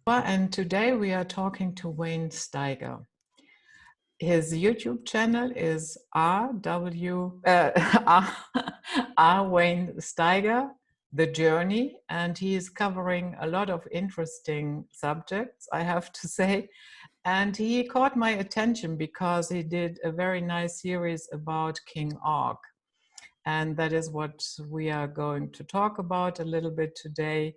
And today we are talking to Wayne Steiger. His YouTube channel is R Wayne Steiger, The Journey, and he is covering a lot of interesting subjects, I have to say. And he caught my attention because he did a very nice series about King Og. And that is what we are going to talk about a little bit today.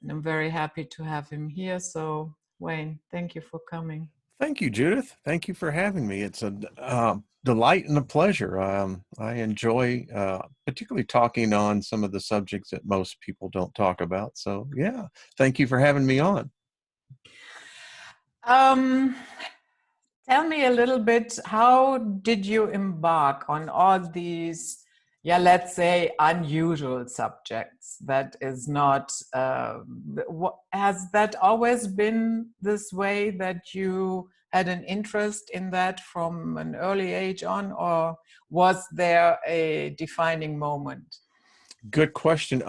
And I'm very happy to have him here. So, Wayne, thank you for coming. Thank you, Judith. Thank you for having me. It's a delight and a pleasure. I enjoy particularly talking on some of the subjects that most people don't talk about. So, yeah, thank you for having me on. Tell me a little bit, how did you embark on all these, let's say, unusual subjects? That is not, has that always been this way, that you had an interest in that from an early age on, or was there a defining moment? Good question.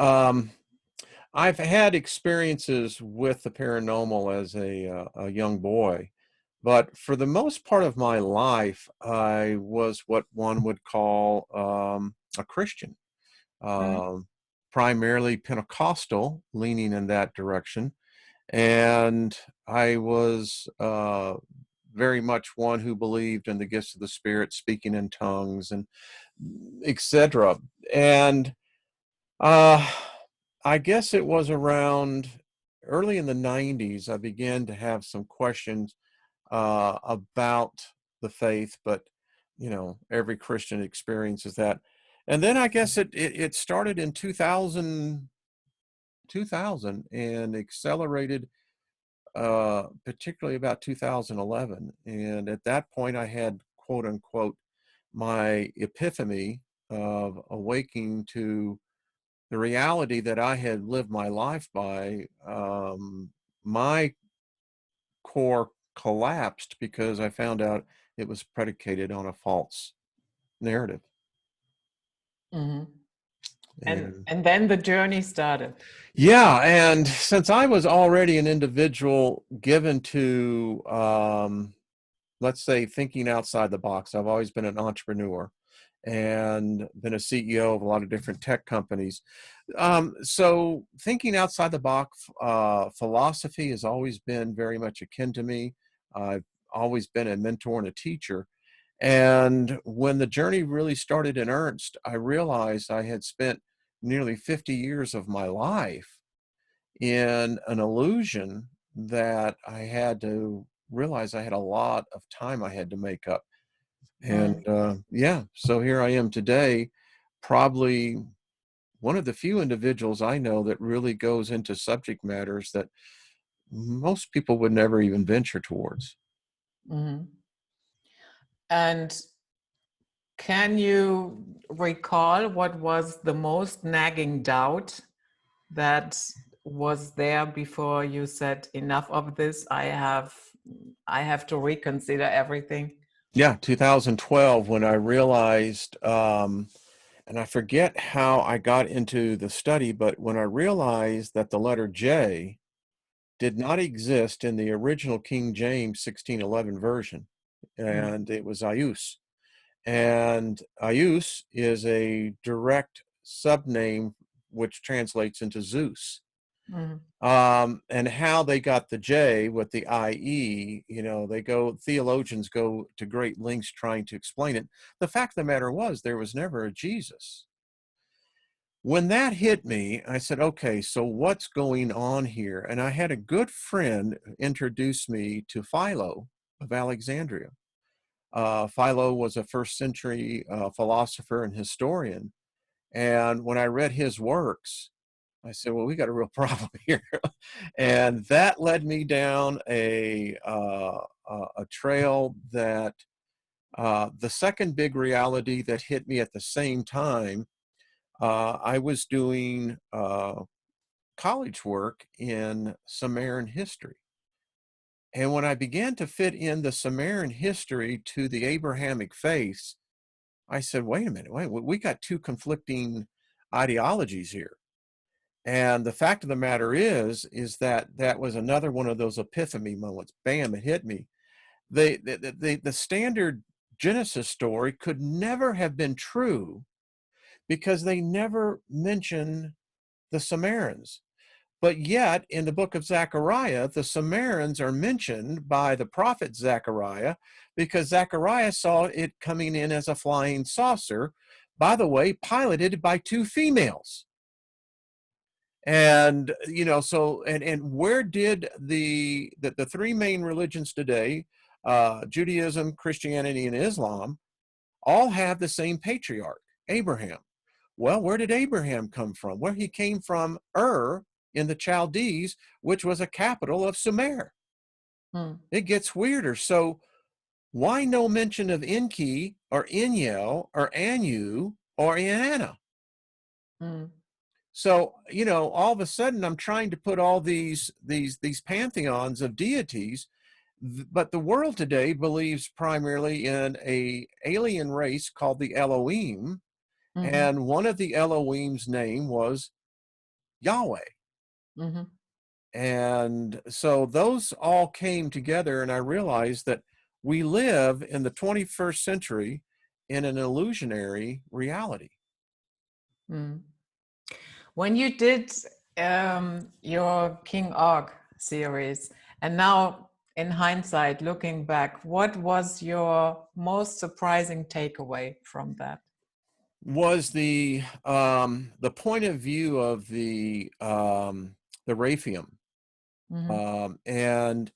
I've had experiences with the paranormal as a young boy, but for the most part of my life, I was what one would call a Christian. Primarily Pentecostal, leaning in that direction. And I was very much one who believed in the gifts of the Spirit, speaking in tongues, and etc. And I guess it was around early in the 90s, I began to have some questions about the faith, but every Christian experiences that. And then I guess it started in 2000 and accelerated, particularly about 2011. And at that point, I had, quote unquote, my epiphany of awakening to the reality that I had lived my life by. My core collapsed because I found out it was predicated on a false narrative. Mm-hmm. And then the journey started. Yeah, and since I was already an individual given to, let's say, thinking outside the box, I've always been an entrepreneur and been a CEO of a lot of different tech companies. So thinking outside the box, philosophy has always been very much akin to me. I've always been a mentor and a teacher. And when the journey really started in earnest, I realized I had spent nearly 50 years of my life in an illusion that I had to realize I had a lot of time I had to make up. And so here I am today, probably one of the few individuals I know that really goes into subject matters that most people would never even venture towards. Mm-hmm. And can you recall what was the most nagging doubt that was there before you said, enough of this, I have to reconsider everything? Yeah, 2012, when I realized, and I forget how I got into the study, but when I realized that the letter J did not exist in the original King James 1611 version, and it was Ius. And Ius is a direct subname which translates into Zeus. And how they got the J with the IE, theologians go to great lengths trying to explain it. The fact of the matter was, there was never a Jesus. When that hit me, I said, okay, so what's going on here? And I had a good friend introduce me to Philo of Alexandria. Philo was a first century philosopher and historian. And when I read his works, I said, well, we got a real problem here. And that led me down a trail that the second big reality that hit me at the same time, I was doing college work in Sumerian history. And when I began to fit in the Sumerian history to the Abrahamic faith, I said, wait a minute, we got two conflicting ideologies here. And the fact of the matter is that that was another one of those epiphany moments. Bam, it hit me. The standard Genesis story could never have been true because they never mention the Samaritans. But yet, in the book of Zechariah, the Samaritans are mentioned by the prophet Zechariah because Zechariah saw it coming in as a flying saucer, by the way, piloted by two females. And, you know, so, and where did the three main religions today, Judaism, Christianity, and Islam, all have the same patriarch, Abraham? Well, where did Abraham come from? Well, he came from Ur in the Chaldees, which was a capital of Sumer. It gets weirder. So why no mention of Enki or Enyel or Anu or Inanna? So, you know, all of a sudden I'm trying to put all these pantheons of deities, but the world today believes primarily in a alien race called the Elohim, and one of the Elohim's name was Yahweh. And so those all came together, and I realized that we live in the 21st century in an illusionary reality. When you did your King Og series, and now in hindsight, looking back, what was your most surprising takeaway from that? Was the point of view of the Raphaim. And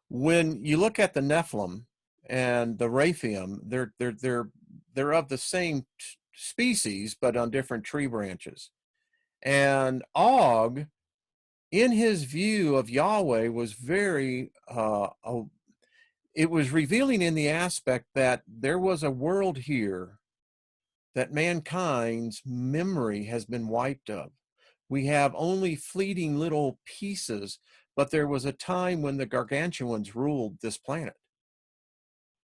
when you look at the Nephilim and the Raphaim, they're of the same species, but on different tree branches. And Og, in his view of Yahweh, was very, it was revealing in the aspect that there was a world here that mankind's memory has been wiped of. We have only fleeting little pieces, but there was a time when the gargantuans ruled this planet.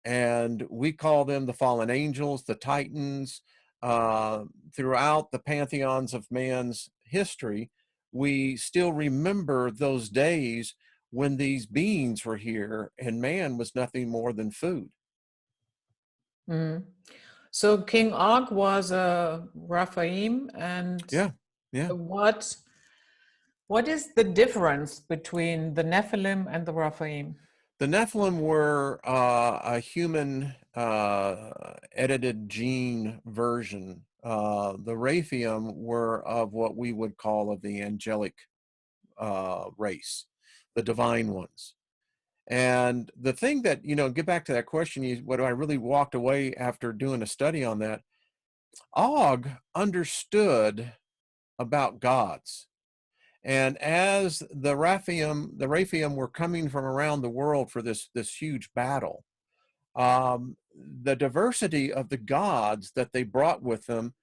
And we call them the fallen angels, the titans. Throughout the pantheons of man's history, we still remember those days when these beings were here and man was nothing more than food. So King Og was a Raphaim, and yeah. What is the difference between the Nephilim and the Raphaim? The Nephilim were a human edited gene version. The Raphaim were of what we would call of the angelic race, the divine ones. And the thing that, you know, get back to that question, what I really walked away after doing a study on that, Og understood about gods. And as the Raphaim were coming from around the world for this huge battle, the diversity of the gods that they brought with them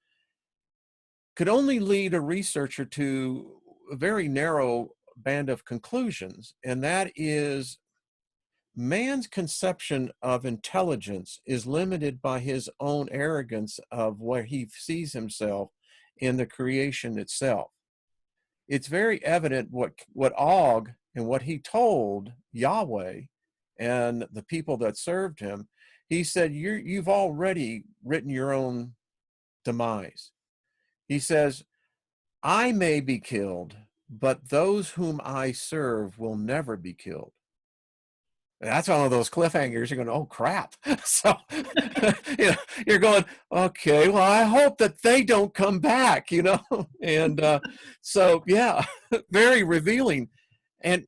could only lead a researcher to a very narrow band of conclusions, and that is man's conception of intelligence is limited by his own arrogance of where he sees himself in the creation itself. It's very evident what Og and what he told Yahweh and the people that served him. He said, you've already written your own demise. He says, I may be killed, but those whom I serve will never be killed. That's one of those cliffhangers. You're going, oh crap. So you know, you're going, okay, well, I hope that they don't come back, you know? And so, yeah, very revealing. And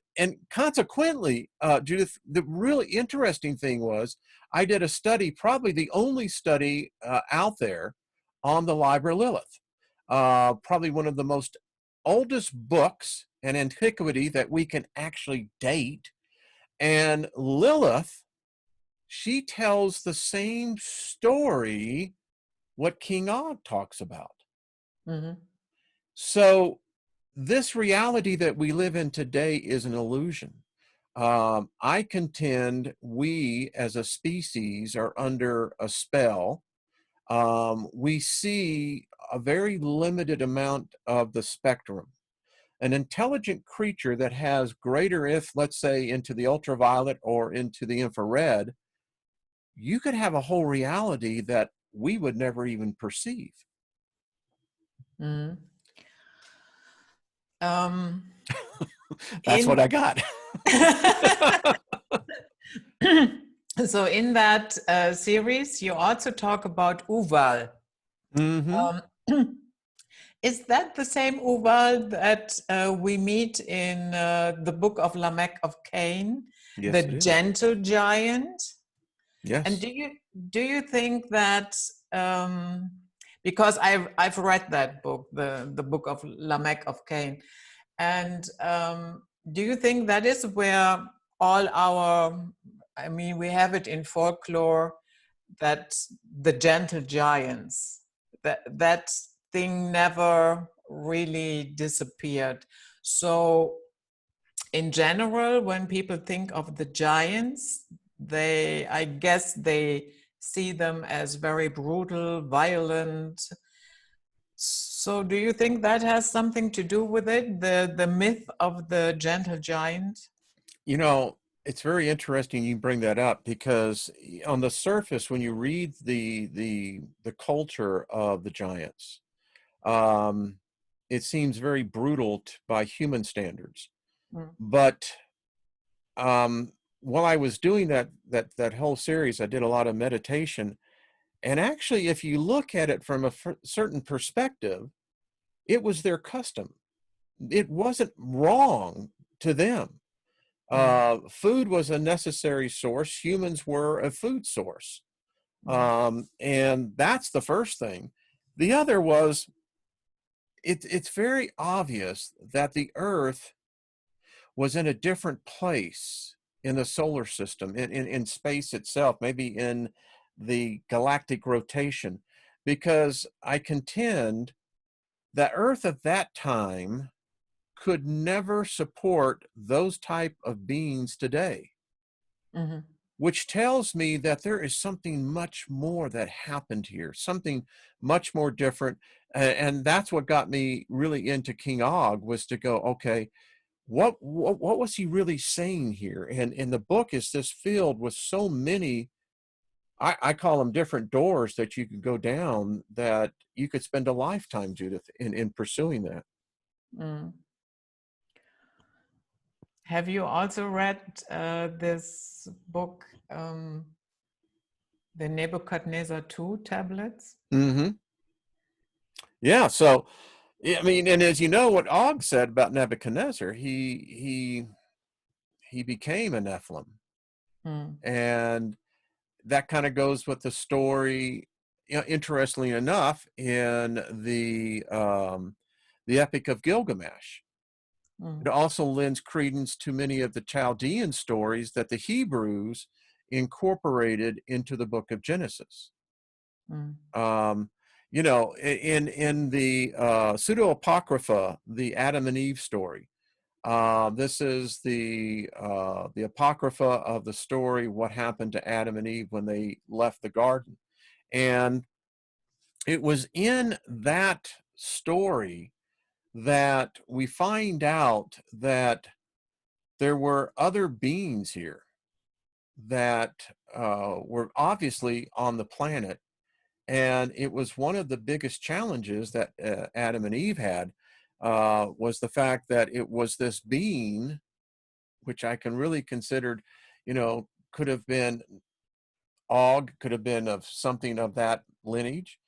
consequently, Judith, the really interesting thing was I did a study, probably the only study out there on the Liber Lilith, probably one of the most oldest books and antiquity that we can actually date. And Lilith, she tells the same story what King Og talks about. So this reality that we live in today is an illusion. I contend we as a species are under a spell. We see a very limited amount of the spectrum. an intelligent creature that has greater, if let's say into the ultraviolet or into the infrared, you could have a whole reality that we would never even perceive. Mm. That's what I got. So in that series, you also talk about Uval. Mm-hmm. Is that the same Uval that we meet in the book of Lamech of Cain, Yes, the it is. gentle giant? Yes. And do you think that because I've read that book, the book of Lamech of Cain, and do you think that is where all our, I mean, we have it in folklore that the gentle giants, that thing never really disappeared. So in general, when people think of the giants, I guess they see them as very brutal, violent. So do you think that has something to do with it, the myth of the gentle giant? You know, it's very interesting you bring that up, because on the surface, when you read the culture of the giants, it seems very brutal by human standards. Mm. But while I was doing that whole series, I did a lot of meditation, and actually, if you look at it from a certain perspective, it was their custom. It wasn't wrong to them. Food was a necessary source. Humans were a food source. And that's the first thing. The other was, it's very obvious that the Earth was in a different place in the solar system, in space itself, maybe in the galactic rotation, because I contend that Earth at that time could never support those type of beings today. Mm-hmm. Which tells me that there is something much more that happened here, something much more different. And that's what got me really into King Og, was to go, okay, what was he really saying here? And the book is just filled with so many, I call them different doors that you could go down, that you could spend a lifetime, Judith, in pursuing that. Mm. Have you also read this book, the Nebuchadnezzar 2 tablets? Mm-hmm. Yeah. So, I mean, and as you know, what Og said about Nebuchadnezzar, he became a Nephilim. Mm. And that kind of goes with the story, you know, interestingly enough, in the Epic of Gilgamesh. Mm. It also lends credence to many of the Chaldean stories that the Hebrews incorporated into the book of Genesis. Mm. You know, in the pseudo-apocrypha, the Adam and Eve story, this is the apocrypha of the story, what happened to Adam and Eve when they left the garden. And it was in that story that we find out that there were other beings here that were obviously on the planet. And it was one of the biggest challenges that Adam and Eve had, was the fact that it was this being, which I can really consider, you know, could have been Og, could have been of something of that lineage,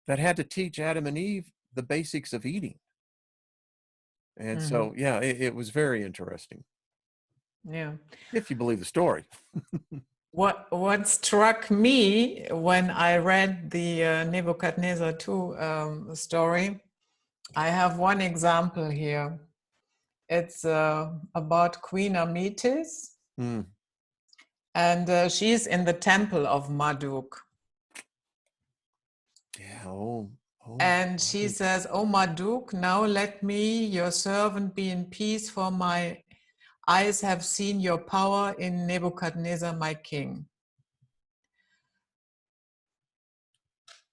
that had to teach Adam and Eve the basics of eating. And Mm-hmm. so, yeah, it was very interesting, Yeah. if you believe the story. What struck me when I read the Nebuchadnezzar 2 story, I have one example here. It's about Queen Amytis, Mm. and she's in the temple of Marduk. Yeah. Oh. And she says, "Oh Marduk, now let me, your servant, be in peace, for my eyes have seen your power in Nebuchadnezzar, my king."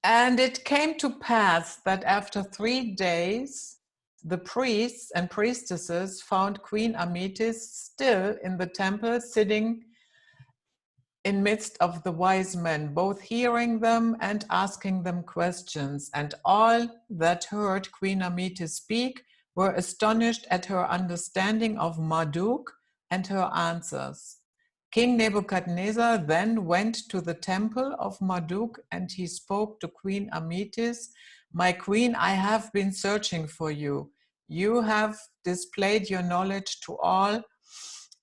And it came to pass that after 3 days, the priests and priestesses found Queen Amethyst still in the temple, sitting in midst of the wise men, both hearing them and asking them questions. And all that heard Queen Amethyst speak were astonished at her understanding of Marduk and her answers. King Nebuchadnezzar then went to the temple of Marduk, and he spoke to Queen Amethyst, "My queen, I have been searching for you. You have displayed your knowledge to all,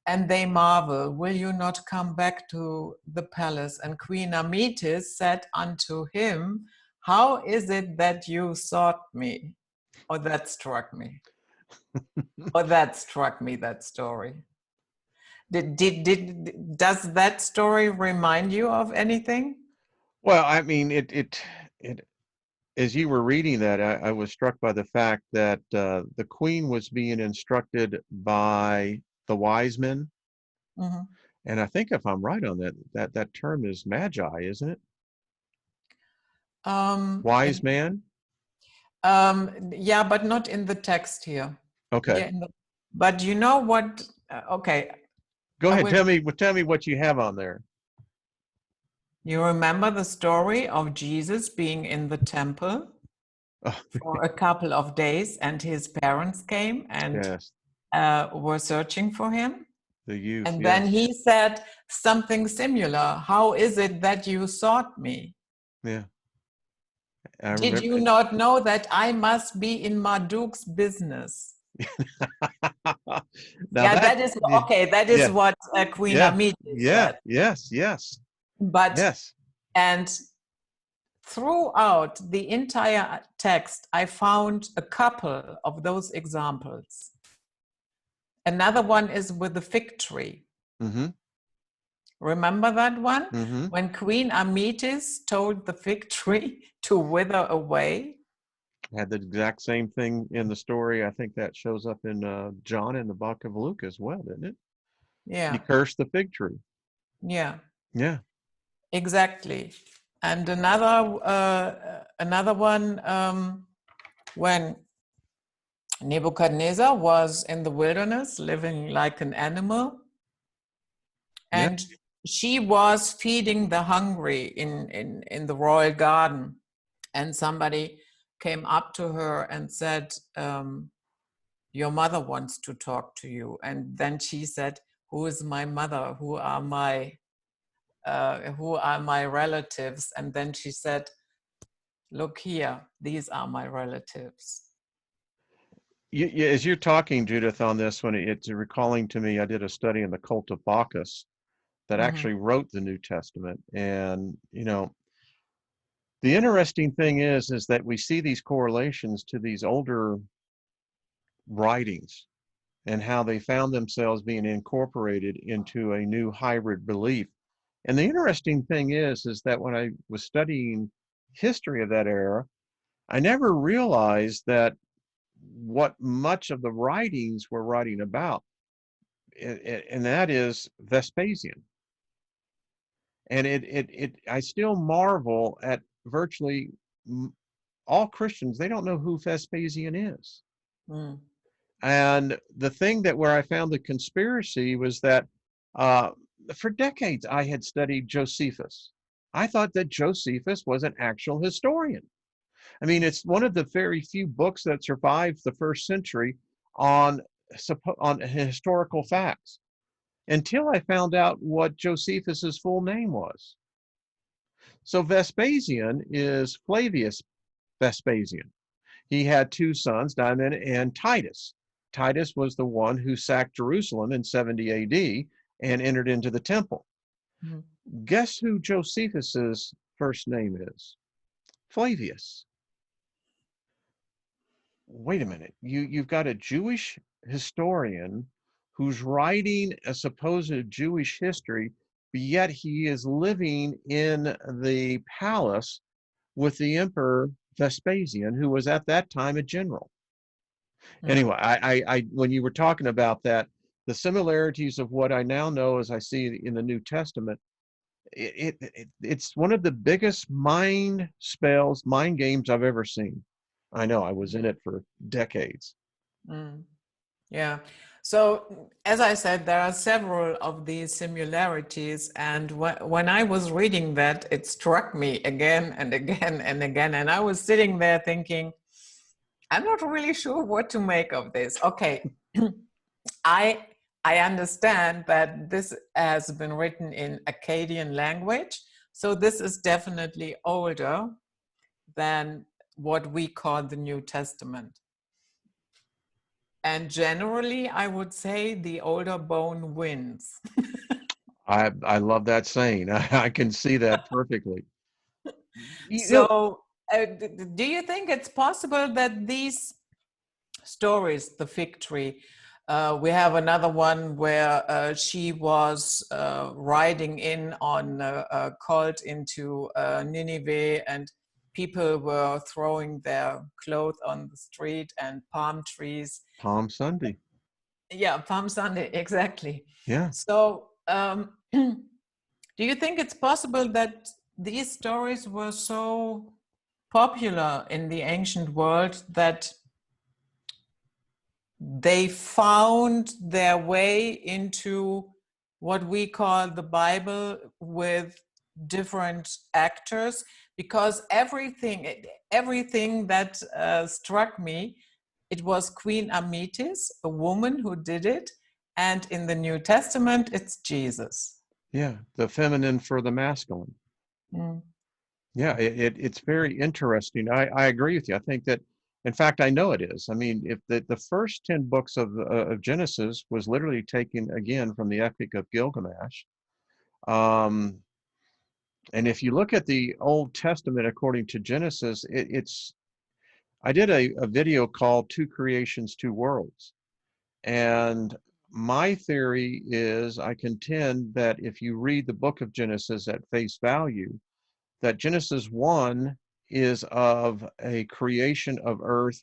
and they marvel. Will you not come back to the palace?" And Queen Amethyst said unto him, "How is it that you sought me?" Oh, that struck me. Oh, that struck me, that story. Does that story remind you of anything? Well, I mean, it as you were reading that, I was struck by the fact that the queen was being instructed by the wise men. Mm-hmm. And I think if I'm right on that term is magi, isn't it? Wise man? Yeah, but not in the text here. Okay. Yeah, but you know what? Okay. Go ahead. Tell me what you have on there. You remember the story of Jesus being in the temple for a couple of days, and his parents came and Yes. were searching for him. The youth. And Yes. then he said something similar. "How is it that you sought me?" Yeah. Did you not know that I must be in Marduk's business? Now that is okay. That is what Queen Amethyst said. Yes. But yes. And throughout the entire text, I found a couple of those examples. Another one is with the fig tree. Mm-hmm. Remember that one? Mm-hmm. When Queen Amethyst told the fig tree to wither away. Had the exact same thing in the story. I think that shows up in John in the book of Luke as well, didn't it? Yeah. He cursed the fig tree. Yeah. Yeah. Exactly. And another one, when Nebuchadnezzar was in the wilderness living like an animal, and she was feeding the hungry in the royal garden, and somebody came up to her and said, "Your mother wants to talk to you." And then she said, "Who is my mother? Who are my relatives?" And then she said, "Look here, these are my relatives." As you're talking, Judith, on this one, it's recalling to me, I did a study in the cult of Bacchus that actually wrote the New Testament. And, the interesting thing is that we see these correlations to these older writings and how they found themselves being incorporated into a new hybrid belief. And the interesting thing is that when I was studying history of that era, I never realized that what much of the writings were writing about, and that is Vespasian. And I still marvel at virtually all Christians. They don't know who Vespasian is. Mm. And the thing where I found the conspiracy was that for decades I had studied Josephus. I thought that Josephus was an actual historian. I mean, it's one of the very few books that survived the first century on historical facts, until I found out what Josephus's full name was. So Vespasian is Flavius Vespasian. He had two sons, Diamond and Titus. Titus was the one who sacked Jerusalem in 70 AD and entered into the temple. Mm-hmm. Guess who Josephus's first name is? Flavius. Wait a minute. You've got a Jewish historian who's writing a supposed Jewish history, but yet he is living in the palace with the Emperor Vespasian, who was at that time a general. Mm-hmm. Anyway, I when you were talking about that, the similarities of what I now know as I see in the New Testament, it's one of the biggest mind games I've ever seen. I know, I was in it for decades. Mm. Yeah. So, as I said, there are several of these similarities. And when I was reading that, it struck me again and again and again. And I was sitting there thinking, I'm not really sure what to make of this. Okay. I understand that this has been written in Akkadian language. So this is definitely older than what we call the New Testament. And generally, I would say the older bone wins. I love that saying. I can see that perfectly. So, do you think it's possible that these stories, the fig tree, we have another one where she was riding in on a cult into Nineveh, and people were throwing their clothes on the street, and palm trees. Palm Sunday. Yeah, Palm Sunday, exactly. Yeah. So, do you think it's possible that these stories were so popular in the ancient world that they found their way into what we call the Bible with different actors? Because everything that struck me, it was Queen Amytis, a woman who did it, and in the New Testament, it's Jesus. Yeah, the feminine for the masculine. Mm. Yeah, it's very interesting. I agree with you. I think that, in fact, I know it is. I mean, if the first 10 books of Genesis was literally taken again from the Epic of Gilgamesh. And if you look at the Old Testament according to Genesis, I did a video called Two Creations, Two Worlds. And my theory is, I contend that if you read the book of Genesis at face value, that Genesis 1 is of a creation of earth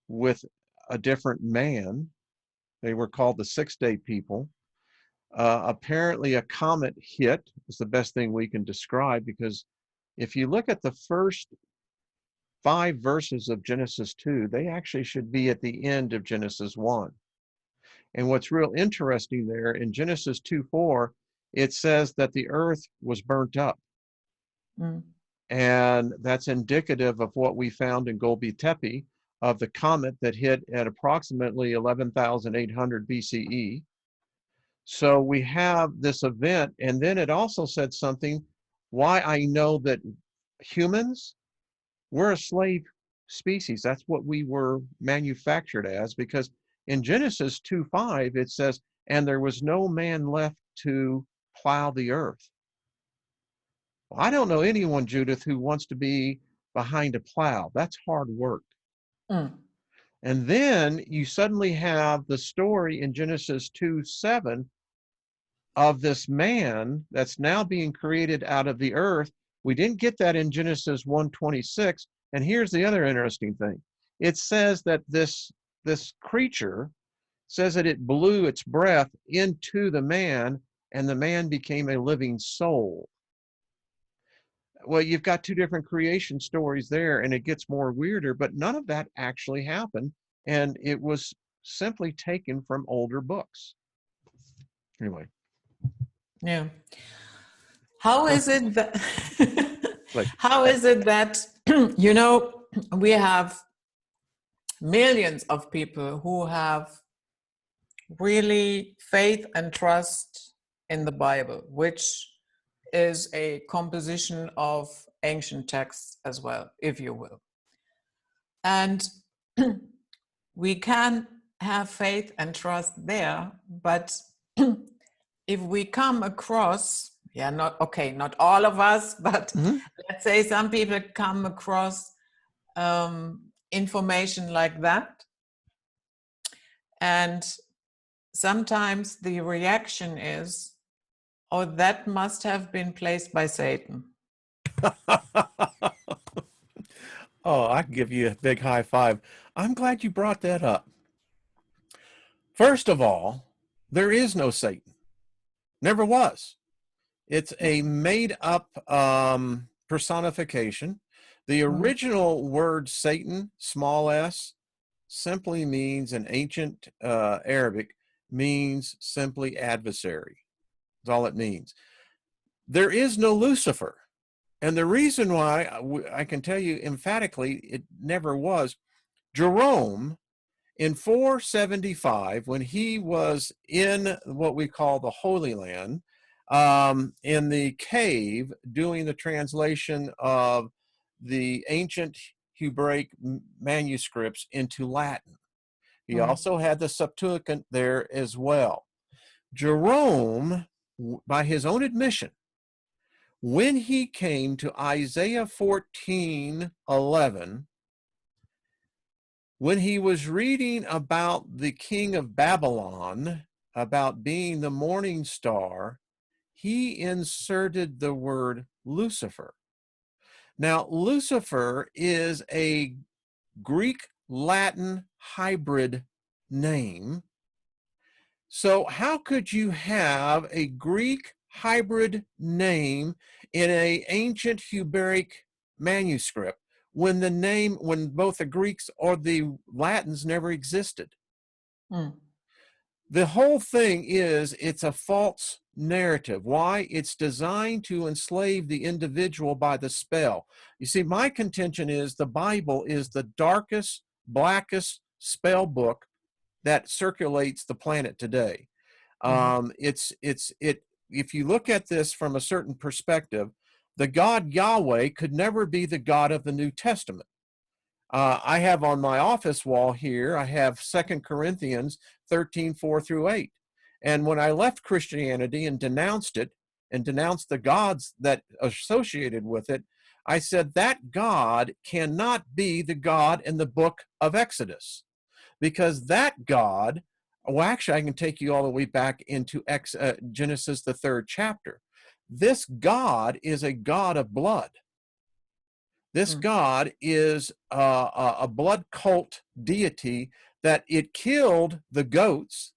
with a different man. They were called the 6-day people. Apparently a comet hit is the best thing we can describe, because if you look at the first 5 verses of Genesis 2, they actually should be at the end of Genesis 1. And what's real interesting there, in Genesis 2:4, it says that the earth was burnt up. Mm. And that's indicative of what we found in Göbekli Tepe, of the comet that hit at approximately 11,800 BCE. So we have this event, and then it also said something, why I know that humans, we're a slave species. That's what we were manufactured as, because in Genesis 2:5, it says, and there was no man left to plow the earth. Well, I don't know anyone, Judith, who wants to be behind a plow. That's hard work. Mm. And then you suddenly have the story in Genesis 2:7 of this man that's now being created out of the earth. We didn't get that in Genesis 1:26. And here's the other interesting thing. It says that this creature says that it blew its breath into the man, and the man became a living soul. Well, you've got 2 different creation stories there, and it gets more weirder, but none of that actually happened, and it was simply taken from older books. Anyway. Yeah. How is it that Like, how is it that we have millions of people who have really faith and trust in the Bible, which is a composition of ancient texts as well, if you will. And we can have faith and trust there, but if we come across, not all of us, but let's say some people come across information like that, and sometimes the reaction is, oh, that must have been placed by Satan. oh, I can give you a big high five. I'm glad you brought that up. First of all, there is no Satan. Never was. It's a made up personification. The original word Satan, small s, simply means, in ancient Arabic, means simply adversary. That's all it means. There is no Lucifer. And the reason why I can tell you emphatically it never was, Jerome in 475, when he was in what we call the Holy Land, in the cave doing the translation of the ancient Hebraic manuscripts into Latin. He also had the Septuagint there as well. Jerome, by his own admission, when he came to Isaiah 14:11, when he was reading about the king of Babylon, about being the morning star, he inserted the word Lucifer. Now, Lucifer is a Greek-Latin hybrid name. So how could you have a Greek hybrid name in an ancient Hebraic manuscript when both the Greeks or the Latins never existed? The whole thing it's a false narrative. Why? It's designed to enslave the individual by the spell. You see, my contention is the Bible is the darkest, blackest spell book that circulates the planet today. If you look at this from a certain perspective, the God Yahweh could never be the God of the New Testament. I have on my office wall here, I have 2 Corinthians 13:4-8. And when I left Christianity and denounced it and denounced the gods that associated with it, I said that God cannot be the God in the book of Exodus, because that God, well, actually, I can take you all the way back into Genesis, the 3rd chapter. This God is a God of blood. This God is a blood cult deity that it killed the goats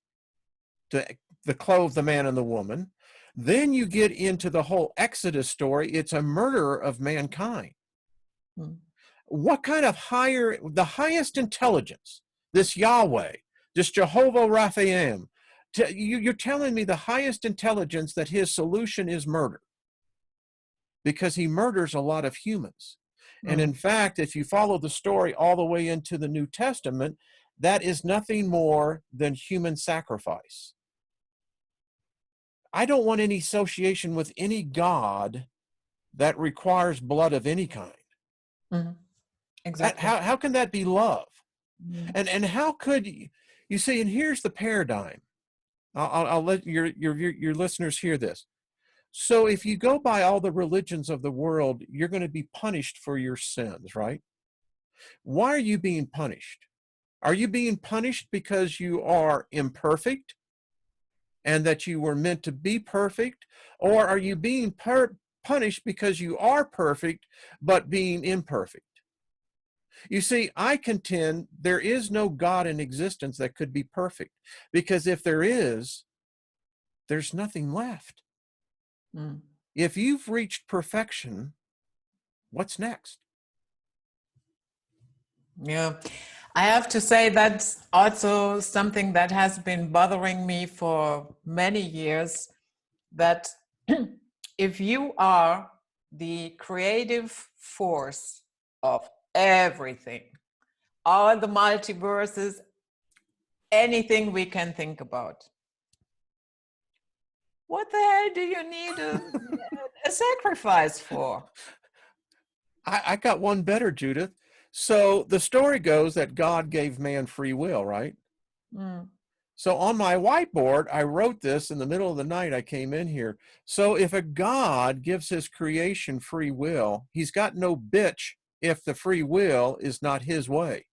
to clothe the man and the woman. Then you get into the whole Exodus story. It's a murderer of mankind. What kind of the highest intelligence, this Yahweh, this Jehovah Raphaim, you're telling me the highest intelligence that his solution is murder, because he murders a lot of humans. And in fact, if you follow the story all the way into the New Testament, that is nothing more than human sacrifice. I don't want any association with any God that requires blood of any kind. Exactly. How can that be love? And how could you see? And here's the paradigm. I'll let your listeners hear this. So if you go by all the religions of the world, you're going to be punished for your sins, right? Why are you being punished? Are you being punished because you are imperfect and that you were meant to be perfect? Or are you being punished because you are perfect but being imperfect? You see, I contend there is no God in existence that could be perfect, because if there is, there's nothing left. If you've reached perfection, what's next? Yeah, I have to say that's also something that has been bothering me for many years, that if you are the creative force of everything, all the multiverses, anything we can think about, what the hell do you need a sacrifice for? I got one better, Judith. So the story goes that God gave man free will, right? So on my whiteboard, I wrote this in the middle of the night. I came in here. So if a God gives his creation free will, he's got no bitch if the free will is not his way.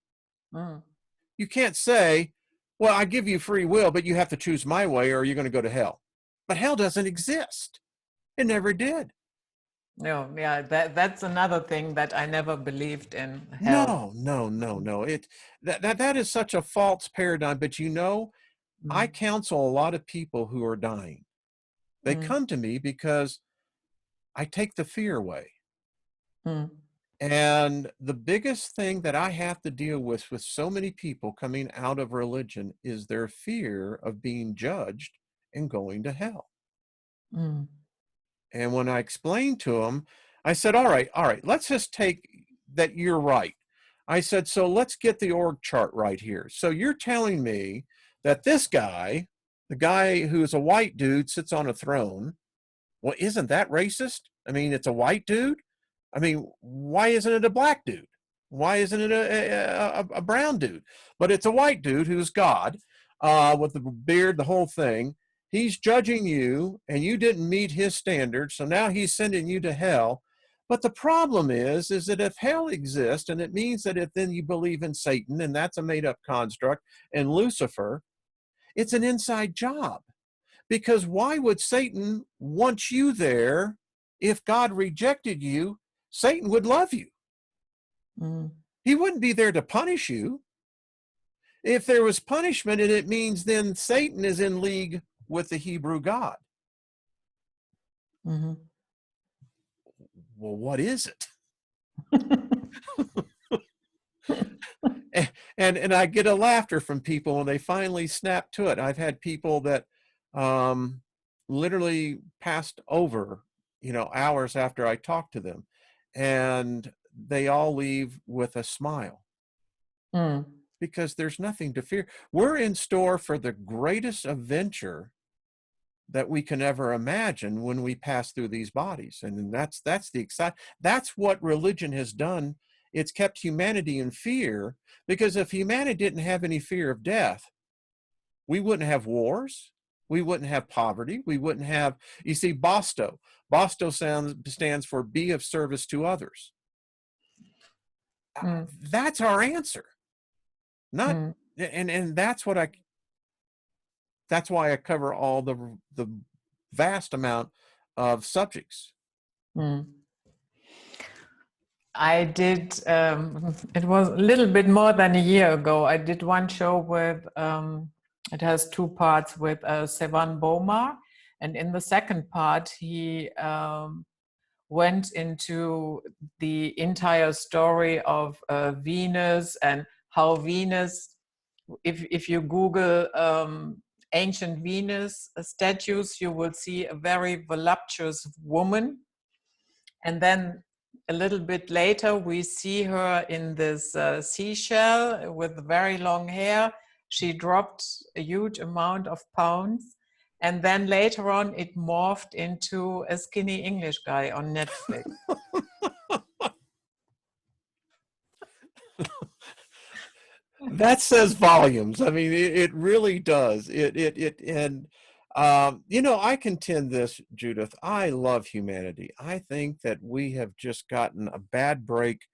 You can't say, well, I give you free will, but you have to choose my way or you're going to go to hell. But hell doesn't exist. It never did. No, yeah, that's another thing that I never believed in, hell. No. That is such a false paradigm. But you know, I counsel a lot of people who are dying. They come to me because I take the fear away. And the biggest thing that I have to deal with so many people coming out of religion is their fear of being judged and going to hell. Mm. And when I explained to them, I said, all right, let's just take that you're right. I said, so let's get the org chart right here. So you're telling me that this guy, the guy who's a white dude, sits on a throne. Well, isn't that racist? I mean, it's a white dude. I mean, why isn't it a black dude? Why isn't it a brown dude? But it's a white dude who's God, with the beard, the whole thing. He's judging you, and you didn't meet his standards, so now he's sending you to hell. But the problem is that if hell exists, and it means that if then you believe in Satan, and that's a made-up construct, and Lucifer, it's an inside job. Because why would Satan want you there if God rejected you? Satan would love you. Mm. He wouldn't be there to punish you. If there was punishment, and it means then Satan is in league with the Hebrew God. Mm-hmm. Well, what is it? And I get a laughter from people when they finally snap to it. I've had people that literally passed over, hours after I talked to them, and they all leave with a smile. Mm. Because there's nothing to fear. We're in store for the greatest adventure that we can ever imagine when we pass through these bodies. And that's the exciting. That's what religion has done. It's kept humanity in fear, because if humanity didn't have any fear of death, we wouldn't have wars. We wouldn't have poverty. We wouldn't have, you see, BOSTO. BOSTO stands for be of service to others. Mm. That's our answer. Not, Mm. and that's what that's why I cover all the vast amount of subjects. Mm. I did, it was a little bit more than a year ago. I did one show with, it has two parts, with Sevan Bomar. And in the second part, he went into the entire story of Venus, and how Venus, if you Google ancient Venus statues, you will see a very voluptuous woman. And then a little bit later, we see her in this seashell with very long hair. She dropped a huge amount of pounds. And then later on, it morphed into a skinny English guy on Netflix. That says volumes. I mean, it really does. And I contend this, Judith. I love humanity. I think that we have just gotten a bad break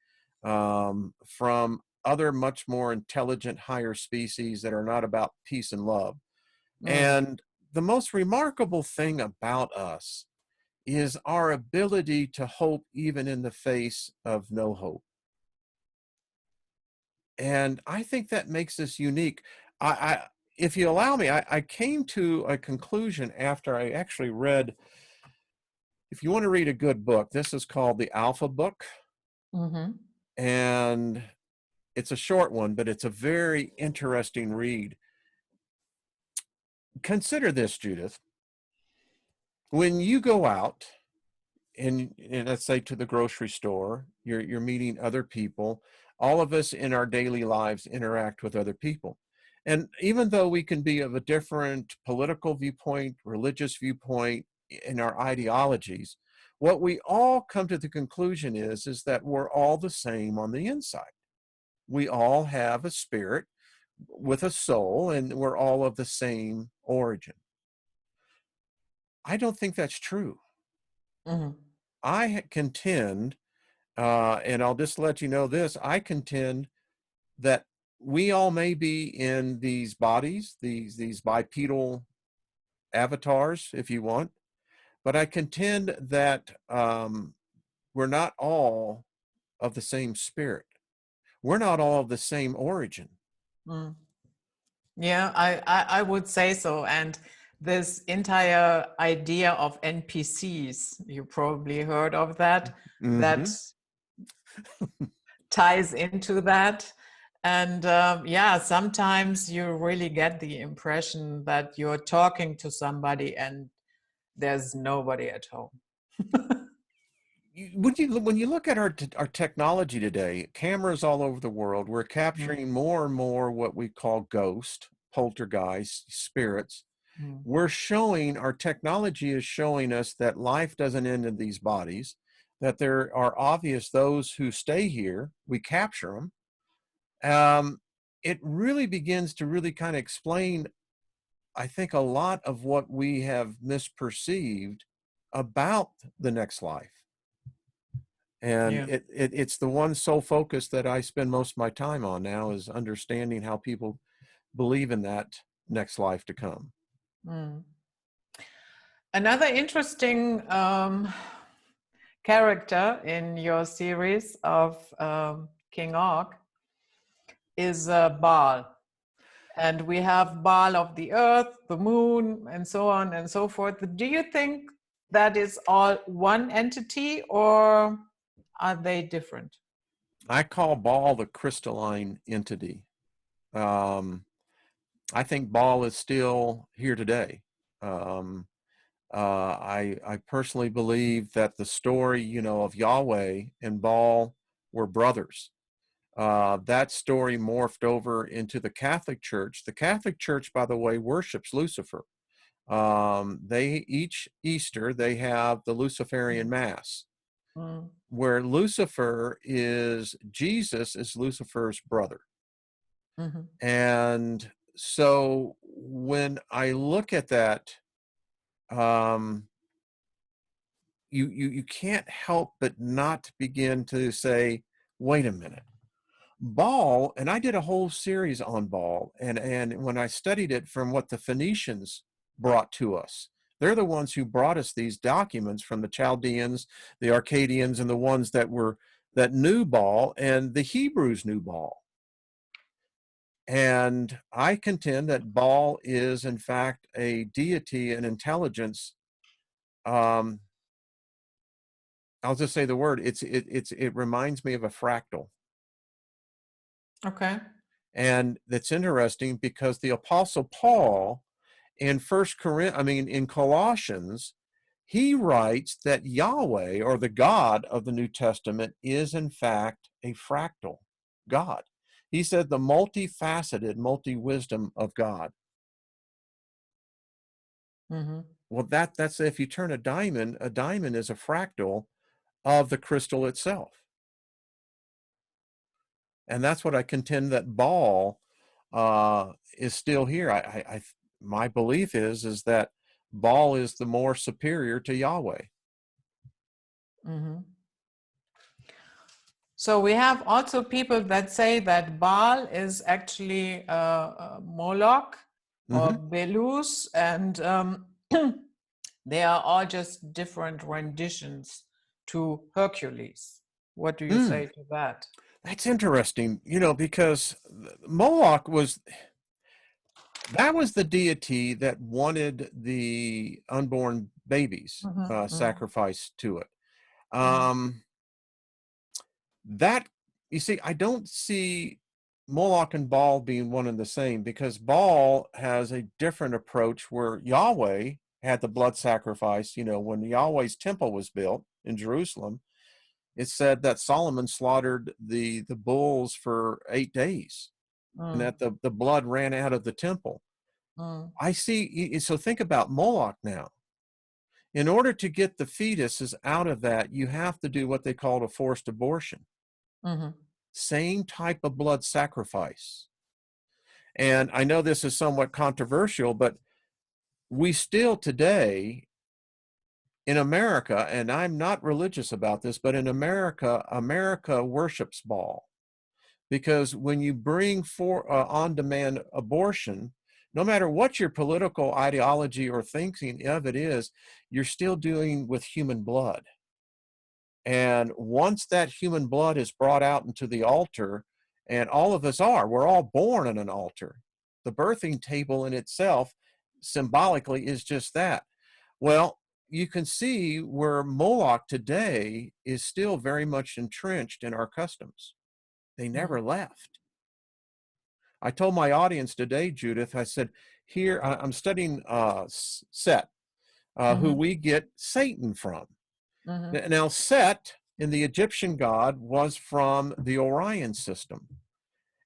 from other much more intelligent, higher species that are not about peace and love. And the most remarkable thing about us is our ability to hope even in the face of no hope. And I think that makes us unique. If you allow me, I came to a conclusion after I actually read, if you want to read a good book, this is called The Alpha Book. Mm-hmm. And it's a short one, but it's a very interesting read. Consider this, Judith. When you go out and let's say to the grocery store, you're meeting other people. All of us in our daily lives interact with other people. And even though we can be of a different political viewpoint, religious viewpoint, in our ideologies, what we all come to the conclusion is that we're all the same on the inside. We all have a spirit with a soul, and we're all of the same origin. I don't think that's true. Mm-hmm. I contend, and I'll just let you know this, I contend that we all may be in these bodies, these bipedal avatars, if you want, but I contend that we're not all of the same spirit. We're not all of the same origin. Mm. Yeah, I would say so. And this entire idea of NPCs, you probably heard of that, Mm-hmm. that ties into that. And yeah, sometimes you really get the impression that you're talking to somebody and there's nobody at home. When you look at our technology today, cameras all over the world, we're capturing more and more what we call ghost, poltergeist, spirits. We're showing, our technology is showing us that life doesn't end in these bodies, that there are obvious those who stay here, we capture them. It really begins to really kind of explain, I think, a lot of what we have misperceived about the next life. And Yeah. it's the one sole focus that I spend most of my time on now, is understanding how people believe in that next life to come. Another interesting character in your series of King Og is Baal. And we have Baal of the earth, the moon, and so on and so forth. Do you think that is all one entity, or are they different? I call Baal the crystalline entity. I think Baal is still here today. I personally believe that the story, you know, of Yahweh and Baal were brothers. That story morphed over into the Catholic Church. The Catholic Church, by the way, worships Lucifer. They each Easter they have the Luciferian Mass, where Lucifer is Jesus is Lucifer's brother. And so when I look at that, you can't help but not begin to say, wait a minute. Baal, and I did a whole series on Baal, and when I studied it from what the Phoenicians brought to us, they're the ones who brought us these documents from the Chaldeans, the Arcadians, and the ones that knew Baal, and the Hebrews knew Baal. And I contend that Baal is, in fact, a deity, an intelligence. I'll just say the word. It reminds me of a fractal. Okay. And that's interesting because the Apostle Paul in in Colossians, he writes that Yahweh, or the God of the New Testament, is in fact a fractal God. He said the multifaceted, multi-wisdom of God. Well, that's if you turn a diamond is a fractal of the crystal itself. And that's what I contend that Baal is still here. My belief is that Baal is the more superior to Yahweh. So we have also people that say that Baal is actually Moloch or Belus, and they are all just different renditions to Hercules. What do you say to that? That's interesting, you know, because Moloch was the deity that wanted the unborn babies sacrificed to it. That, you see, I don't see Moloch and Baal being one and the same, because Baal has a different approach, where Yahweh had the blood sacrifice. You know, when Yahweh's temple was built in Jerusalem, it said that Solomon slaughtered the bulls for 8 days, and that the blood ran out of the temple. I see. So think about Moloch now. In order to get the fetuses out of that, you have to do what they called a forced abortion. Same type of blood sacrifice. And I know this is somewhat controversial, but we still today in America, and I'm not religious about this, but in America worships Baal. Because when you bring for on-demand abortion, no matter what your political ideology or thinking of it is, you're still dealing with human blood. And once that human blood is brought out into the altar, and all of us we're all born in an altar. The birthing table in itself symbolically is just that. Well, you can see where Moloch today is still very much entrenched in our customs. They never left. I told my audience today, Judith, I said, here, I'm studying Set, who we get Satan from. Now, Set, in the Egyptian god, was from the Orion system.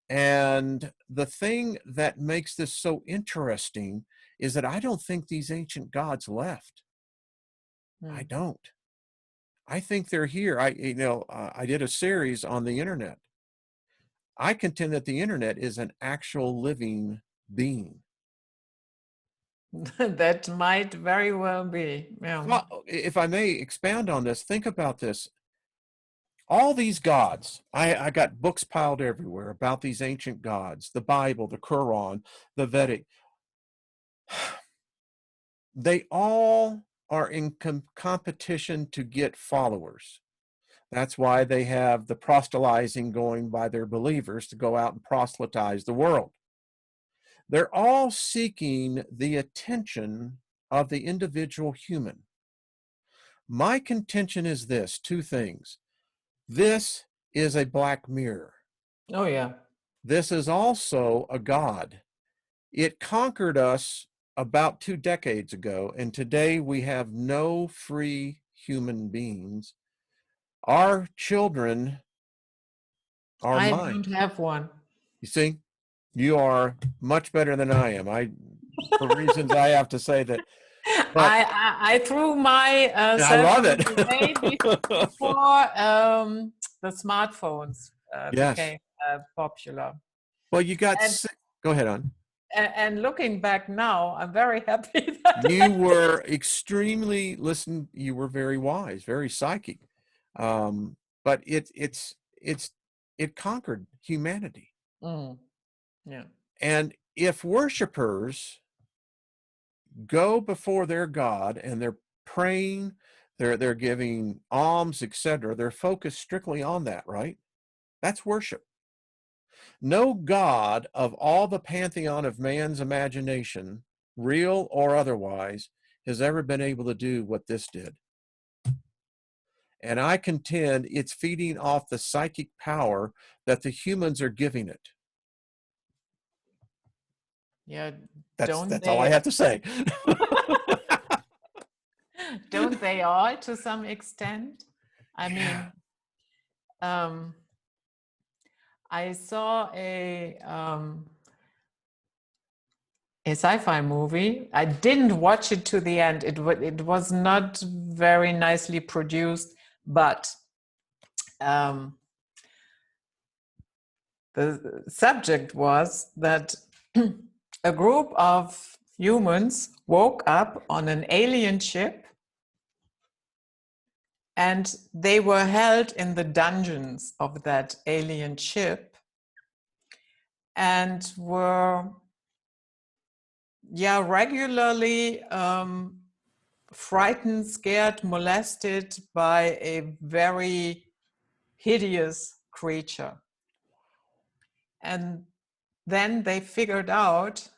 And the thing that makes this so interesting is that I don't think these ancient gods left. I don't. I think they're here. I did a series on the internet. I contend that the internet is an actual living being. That might very well be. Yeah. Well, if I may expound on this, think about this. All these gods, I got books piled everywhere about these ancient gods, the Bible, the Quran, the Vedic. They all are in competition to get followers. That's why they have the proselytizing going by their believers to go out and proselytize the world. They're all seeking the attention of the individual human. My contention is this, two things. This is a black mirror. Oh, yeah. This is also a god. It conquered us about 2 decades ago, and today we have no free human beings. Our children are I mine. don't have one. You see, you are much better than I am. For reasons I have to say that. But I threw my I love it. away before the smartphones became popular. Well, you got. Go ahead on. And looking back now, I'm very happy that you were extremely you were very wise, very psychic. But it conquered humanity. Yeah. And if worshipers go before their God and they're praying, they're giving alms, etc., they're focused strictly on that, right? That's worship. No god of all the pantheon of man's imagination, real or otherwise, has ever been able to do what this did. And I contend it's feeding off the psychic power that the humans are giving it. Yeah, that's all I have to say. Don't they all, to some extent? I mean, I saw a sci-fi movie. I didn't watch it to the end. It was not very nicely produced, but the subject was that a group of humans woke up on an alien ship, and they were held in the dungeons of that alien ship and were regularly frightened, scared, molested by a very hideous creature. And then they figured out,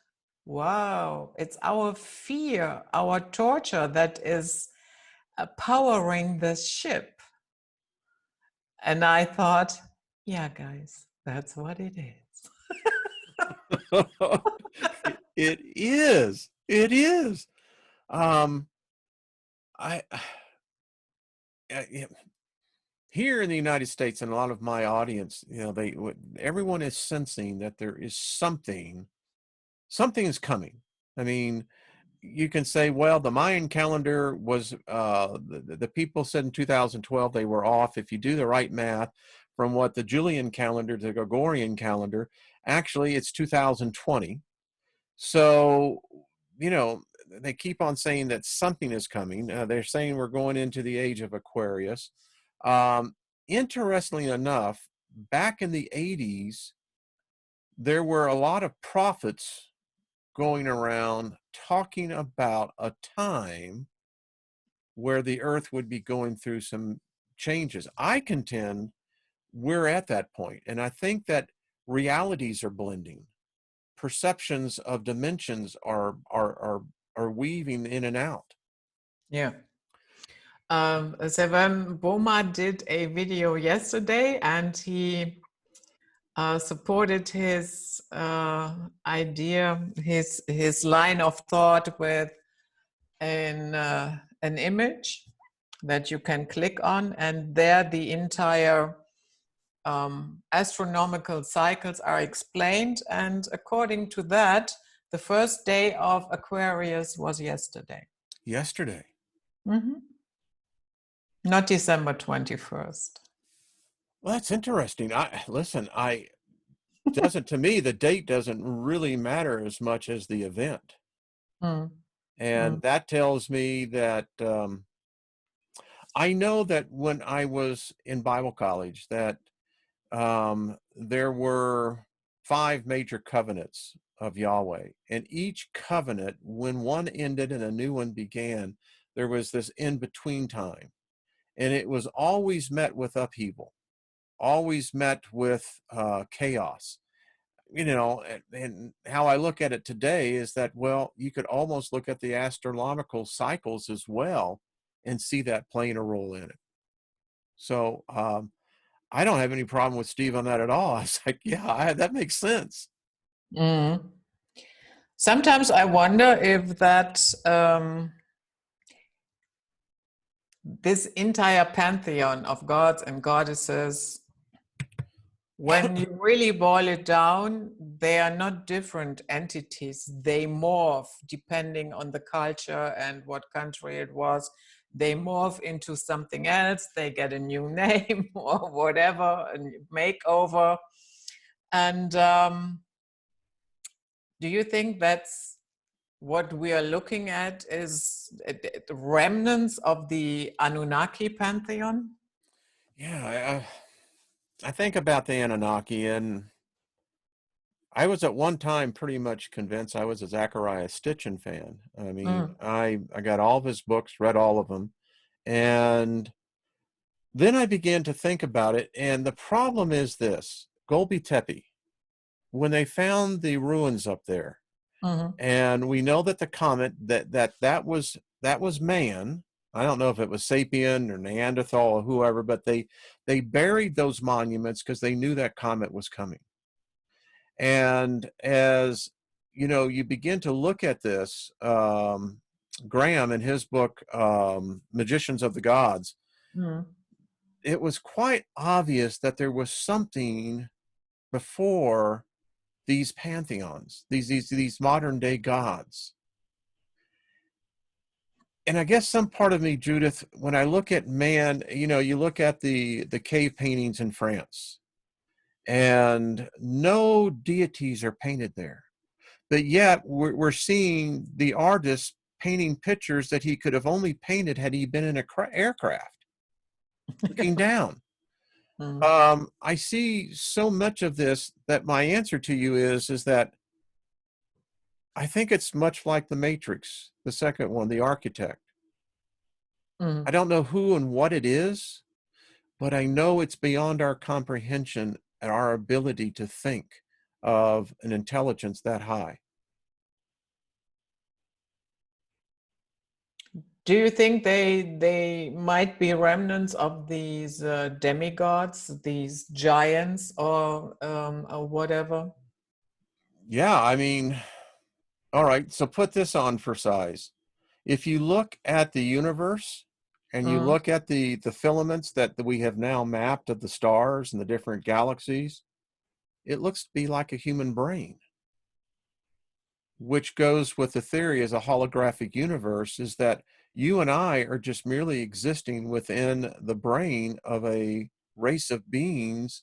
wow, it's our fear, our torture that is powering this ship. And I thought, yeah, guys, that's what it is. It is. It is. Here in the United States, and a lot of my audience, everyone is sensing that there is something is coming. I mean, you can say, well, the Mayan calendar was, the people said in 2012 they were off. If you do the right math from what the Julian calendar to the Gregorian calendar, actually it's 2020. So, they keep on saying that something is coming. They're saying we're going into the age of Aquarius. Interestingly enough, back in the 80s, there were a lot of prophets going around talking about a time where the earth would be going through some changes. I contend we're at that point, and I think that realities are blending. Perceptions of dimensions are weaving in and out. Yeah. Sevan Boma did a video yesterday, and he supported his idea, his line of thought with an image that you can click on, and there the entire astronomical cycles are explained. And according to that, the first day of Aquarius was yesterday. Yesterday. Mm-hmm. Not December 21st. Well, that's interesting. To me, the date doesn't really matter as much as the event. And that tells me that I know that when I was in Bible college, that there were 5 major covenants of Yahweh. And each covenant, when one ended and a new one began, there was this in-between time. And it was always met with upheaval, always met with chaos. And how I look at it today is that, well, you could almost look at the astronomical cycles as well and see that playing a role in it. So I don't have any problem with Steve on that at all. I was like, yeah, that makes sense. Sometimes I wonder if that this entire pantheon of gods and goddesses, when you really boil it down, they are not different entities. They morph depending on the culture and what country it was. They morph into something else. They get a new name or whatever, a makeover. And do you think that's what we are looking at, is the remnants of the Anunnaki pantheon? Yeah, I think about the Anunnaki, and I was at one time pretty much convinced I was a Zachariah Stitchin fan. I mean, I got all of his books, read all of them, and then I began to think about it, and the problem is this: Golby Tepe, when they found the ruins up there, and we know that the comet that was man. I don't know if it was sapien or Neanderthal or whoever, but they buried those monuments because they knew that comet was coming. And as you know, you begin to look at this, Graham in his book, Magicians of the Gods, it was quite obvious that there was something before these pantheons, these modern day gods. And I guess some part of me, Judith, when I look at man, you look at the cave paintings in France, and no deities are painted there. But yet we're seeing the artist painting pictures that he could have only painted had he been in an aircraft looking down. I see so much of this that my answer to you is that I think it's much like the Matrix, the second one, the architect. I don't know who and what it is, but I know it's beyond our comprehension and our ability to think of an intelligence that high. Do you think they might be remnants of these demigods, these giants, or whatever? Yeah, I mean, all right, so put this on for size. If you look at the universe and you look at the filaments that we have now mapped of the stars and the different galaxies, it looks to be like a human brain, which goes with the theory as a holographic universe, is that you and I are just merely existing within the brain of a race of beings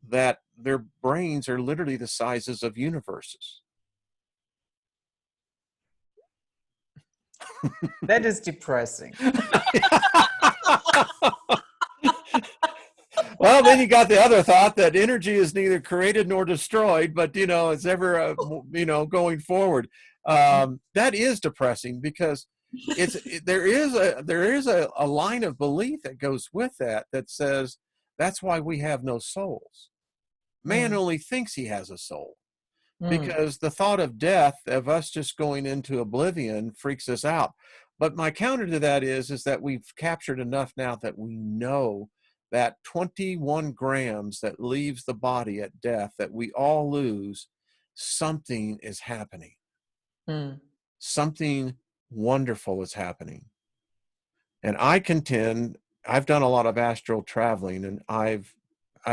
that their brains are literally the sizes of universes. That is depressing. Well, then you got the other thought that energy is neither created nor destroyed, but it's ever going forward. That is depressing, because there is a line of belief that goes with that says that's why we have no souls. Man only thinks he has a soul, because the thought of death, of us just going into oblivion, freaks us out. But my counter to that is that we've captured enough now that we know that 21 grams that leaves the body at death that we all lose, something is happening. Something wonderful is happening. And I contend, I've done a lot of astral traveling, and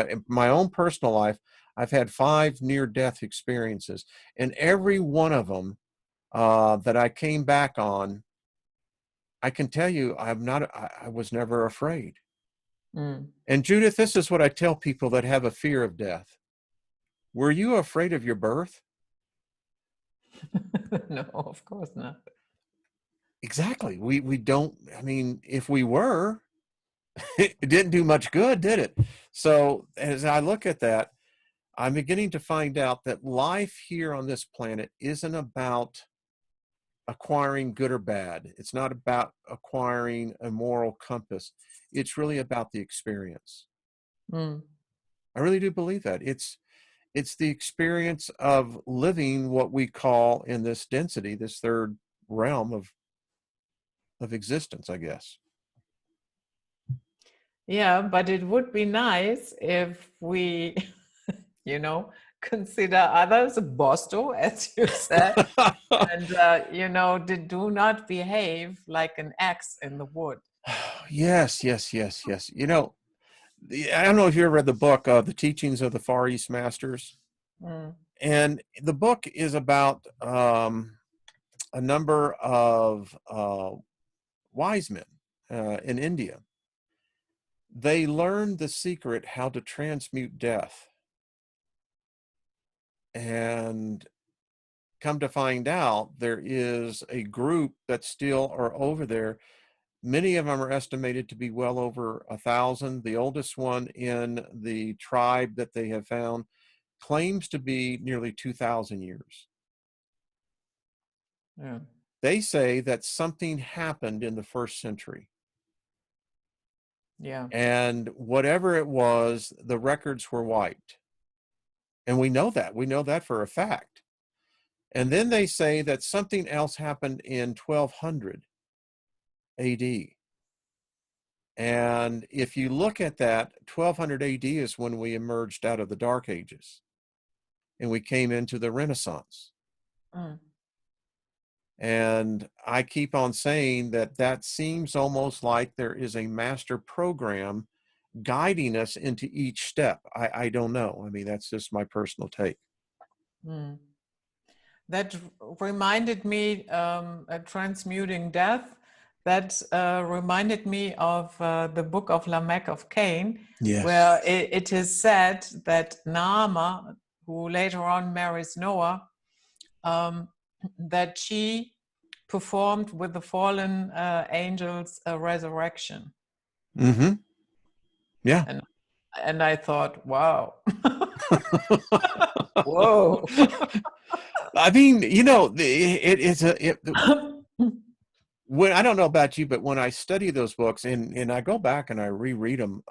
in my own personal life, I've had 5 near-death experiences, and every one of them that I came back on, I can tell you, I was never afraid. And Judith, this is what I tell people that have a fear of death. Were you afraid of your birth? No, of course not. Exactly. We don't, I mean, if we were, it didn't do much good, did it? So as I look at that, I'm beginning to find out that life here on this planet isn't about acquiring good or bad. It's not about acquiring a moral compass. It's really about the experience. I really do believe that. It's the experience of living what we call in this density, this third realm of existence, I guess. Yeah, but it would be nice if we, consider others BOSTO, as you said, and, do not behave like an axe in the wood. Yes. You know, I don't know if you ever read the book, The Teachings of the Far East Masters. And the book is about a number of wise men in India. They learned the secret how to transmute death. And come to find out, there is a group that still are over there. Many of them are estimated to be well over 1,000. The oldest one in the tribe that they have found claims to be nearly 2,000 years. Yeah. They say that something happened in the 1st century. Yeah. And whatever it was, the records were wiped. And we know that. We know that for a fact. And then they say that something else happened in 1200 AD. And if you look at that, 1200 AD is when we emerged out of the Dark Ages and we came into the Renaissance. And I keep on saying that seems almost like there is a master program guiding us into each step. I don't know. I mean, that's just my personal take. That reminded me, transmuting death, that reminded me of the book of Lamech of Cain, Yes. where it is said that Naamah, who later on marries Noah, that she performed with the fallen angels a resurrection. Yeah. And I thought, wow. Whoa. I mean, when I don't know about you, but when I study those books and I go back and I reread them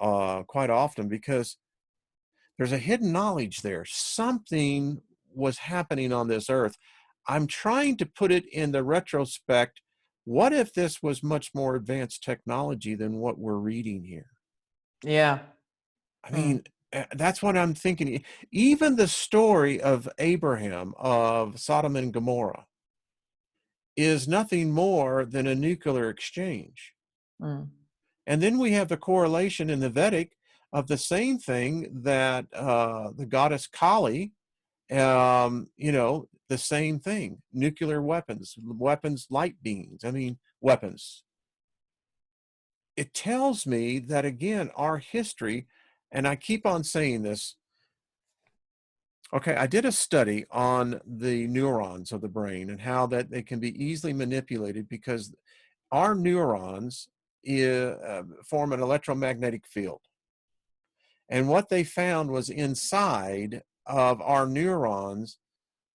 quite often, because there's a hidden knowledge there. Something was happening on this earth. I'm trying to put it in the retrospect. What if this was much more advanced technology than what we're reading here? Yeah. I mean, that's what I'm thinking. Even the story of Abraham, of Sodom and Gomorrah, is nothing more than a nuclear exchange. And then we have the correlation in the Vedic of the same thing, that the goddess Kali, the same thing, nuclear weapons, light beams, weapons. It tells me that, again, our history, and I keep on saying this. Okay, I did a study on the neurons of the brain and how that they can be easily manipulated, because our neurons form an electromagnetic field. And what they found was, inside of our neurons,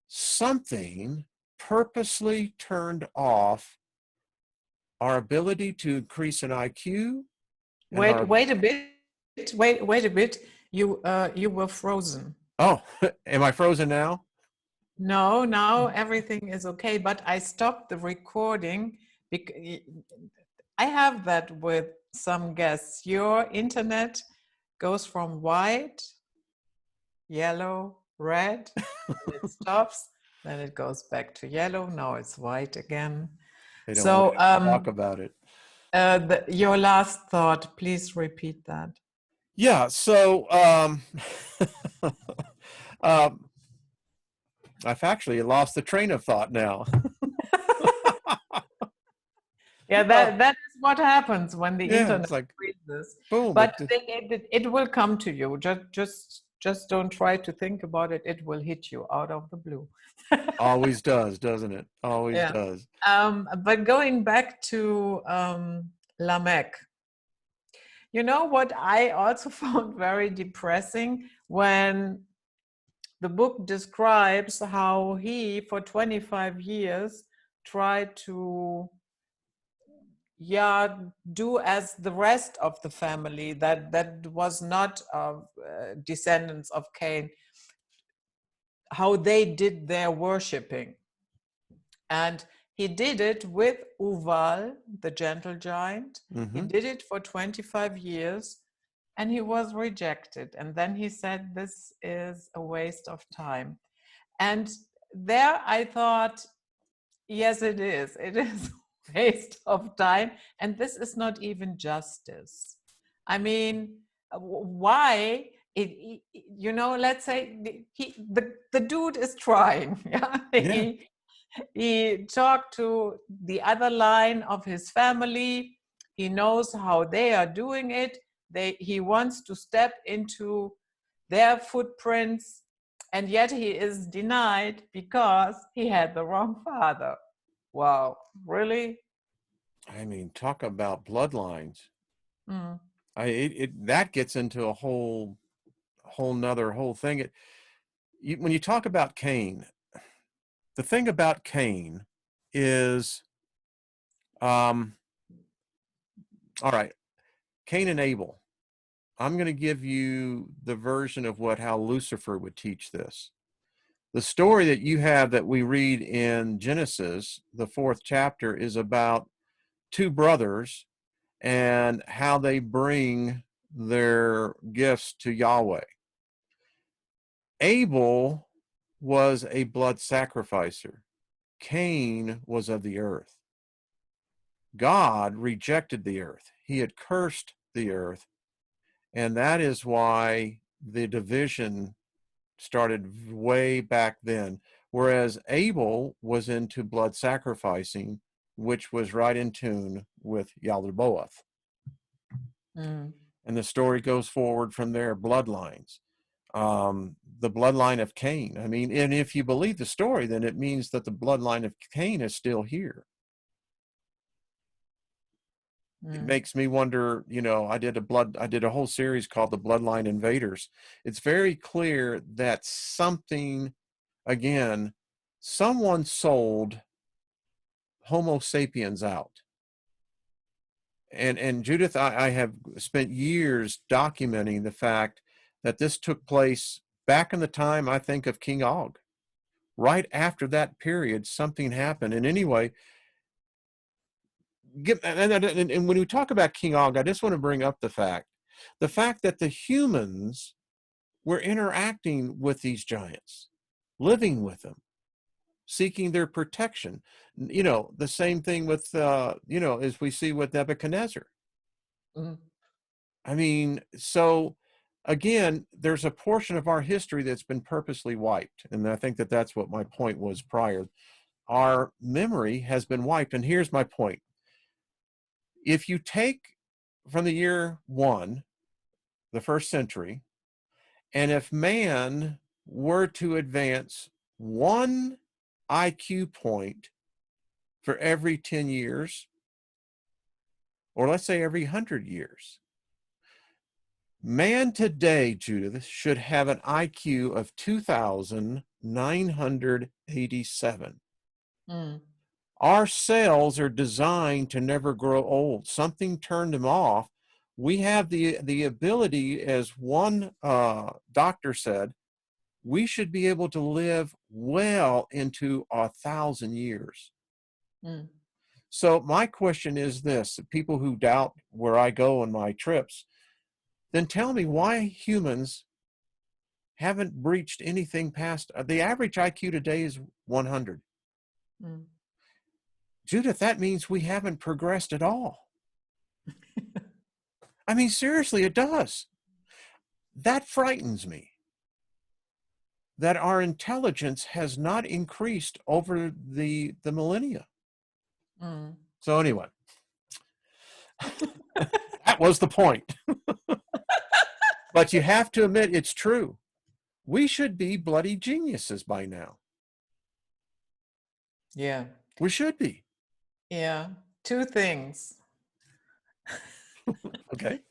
something purposely turned off our ability to increase in IQ. Wait a bit. You were frozen. Oh, am I frozen now? No, now everything is okay, but I stopped the recording I have that with some guests. Your internet goes from white, yellow, red, it stops, then it goes back to yellow, now it's white again. They don't So want to talk about it. your last thought, please repeat that. Yeah, so I've actually lost the train of thought now. Yeah, that is what happens when the internet it's like, freezes. boom. But it will come to you. Just don't try to think about it. It will hit you out of the blue. Always does, doesn't it? Always Yeah. does. But going back to Lamech, you know what I also found very depressing when the book describes how he, for 25 years, tried to do as the rest of the family that was not descendants of Cain, how they did their worshipping. And he did it with Uval, the gentle giant. He did it for 25 years and he was rejected. And then he said, this is a waste of time. And there I thought, yes, it is. It is a waste of time. And this is not even justice. I mean, why? Let's say the dude is trying. Yeah? He talked to the other line of his family. He knows how they are doing it. He wants to step into their footprints, and yet he is denied because he had the wrong father. Wow, really? I mean, talk about bloodlines. Mm. That gets into a whole thing. When you talk about Cain, the thing about Cain is, all right, Cain and Abel. I'm going to give you the version of how Lucifer would teach this. The story that you have that we read in Genesis, the 4th chapter, is about two brothers and how they bring their gifts to Yahweh. Abel was a blood sacrificer. Cain was of the earth. God rejected the earth. He had cursed the earth. And that is why the division started way back then. Whereas Abel was into blood sacrificing, which was right in tune with Yaldabaoth. And the story goes forward from their bloodlines. The bloodline of Cain. I mean, and if you believe the story, then it means that the bloodline of Cain is still here. It makes me wonder, I did a whole series called The Bloodline Invaders. It's very clear that someone sold Homo sapiens out. And Judith, I have spent years documenting the fact that this took place back in the time, I think, of King Og. Right after that period, something happened. And anyway, and when we talk about King Og, I just want to bring up the fact that the humans were interacting with these giants, living with them, seeking their protection. The same thing with, as we see with Nebuchadnezzar. I mean, so again, there's a portion of our history that's been purposely wiped. And I think that that's what my point was prior. Our memory has been wiped. And here's my point. If you take from the year 1, the 1st century, and if man were to advance 1 IQ point for every 10 years, or let's say every 100 years, man today, Judith, should have an IQ of 2,987. Our cells are designed to never grow old. Something turned them off. We have the ability, as one doctor said, we should be able to live well into 1,000 years. So my question is this: people who doubt where I go on my trips, then tell me why humans haven't breached anything past the average IQ today is 100. Mm. Judith, that means we haven't progressed at all. I mean, seriously, it does. That frightens me. That our intelligence has not increased over the millennia. Mm. So anyway, that was the point. But you have to admit it's true. We should be bloody geniuses by now. Yeah. We should be. Yeah. Two things. Okay.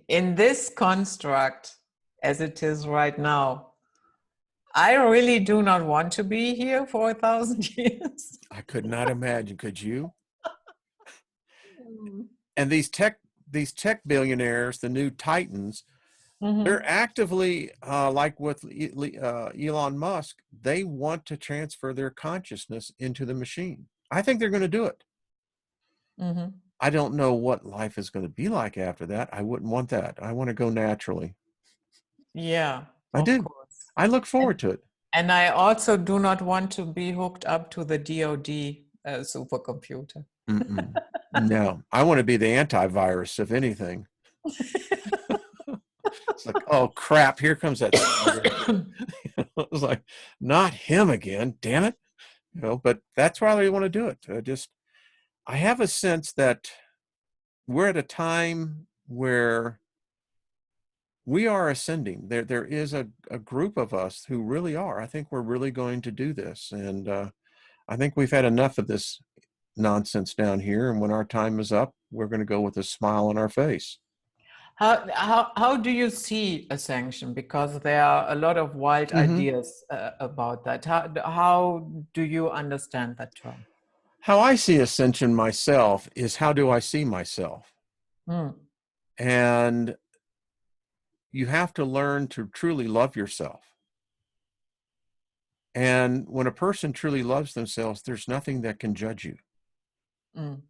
In this construct, as it is right now, I really do not want to be here for 1,000 years. I could not imagine. Could you? Mm. And these tech billionaires, the new titans, they're actively, like with Elon Musk, they want to transfer their consciousness into the machine. I think they're going to do it. Mm-hmm. I don't know what life is going to be like after that. I wouldn't want that. I want to go naturally. Yeah, I of do. course. I look forward to it. And I also do not want to be hooked up to the DoD supercomputer. Mm-mm. No, I want to be the antivirus, if anything. It's like, oh crap, here comes that. It was like, not him again, damn it. But that's why they want to do it. I have a sense that we're at a time where we are ascending. There is a group of us who really are. I think we're really going to do this. And I think we've had enough of this nonsense down here. And when our time is up, we're going to go with a smile on our face. How do you see a sanction? Because there are a lot of wild ideas about that. How do you understand that term? How I see ascension myself is, how do I see myself? Mm. And you have to learn to truly love yourself. And when a person truly loves themselves, there's nothing that can judge you. Mm.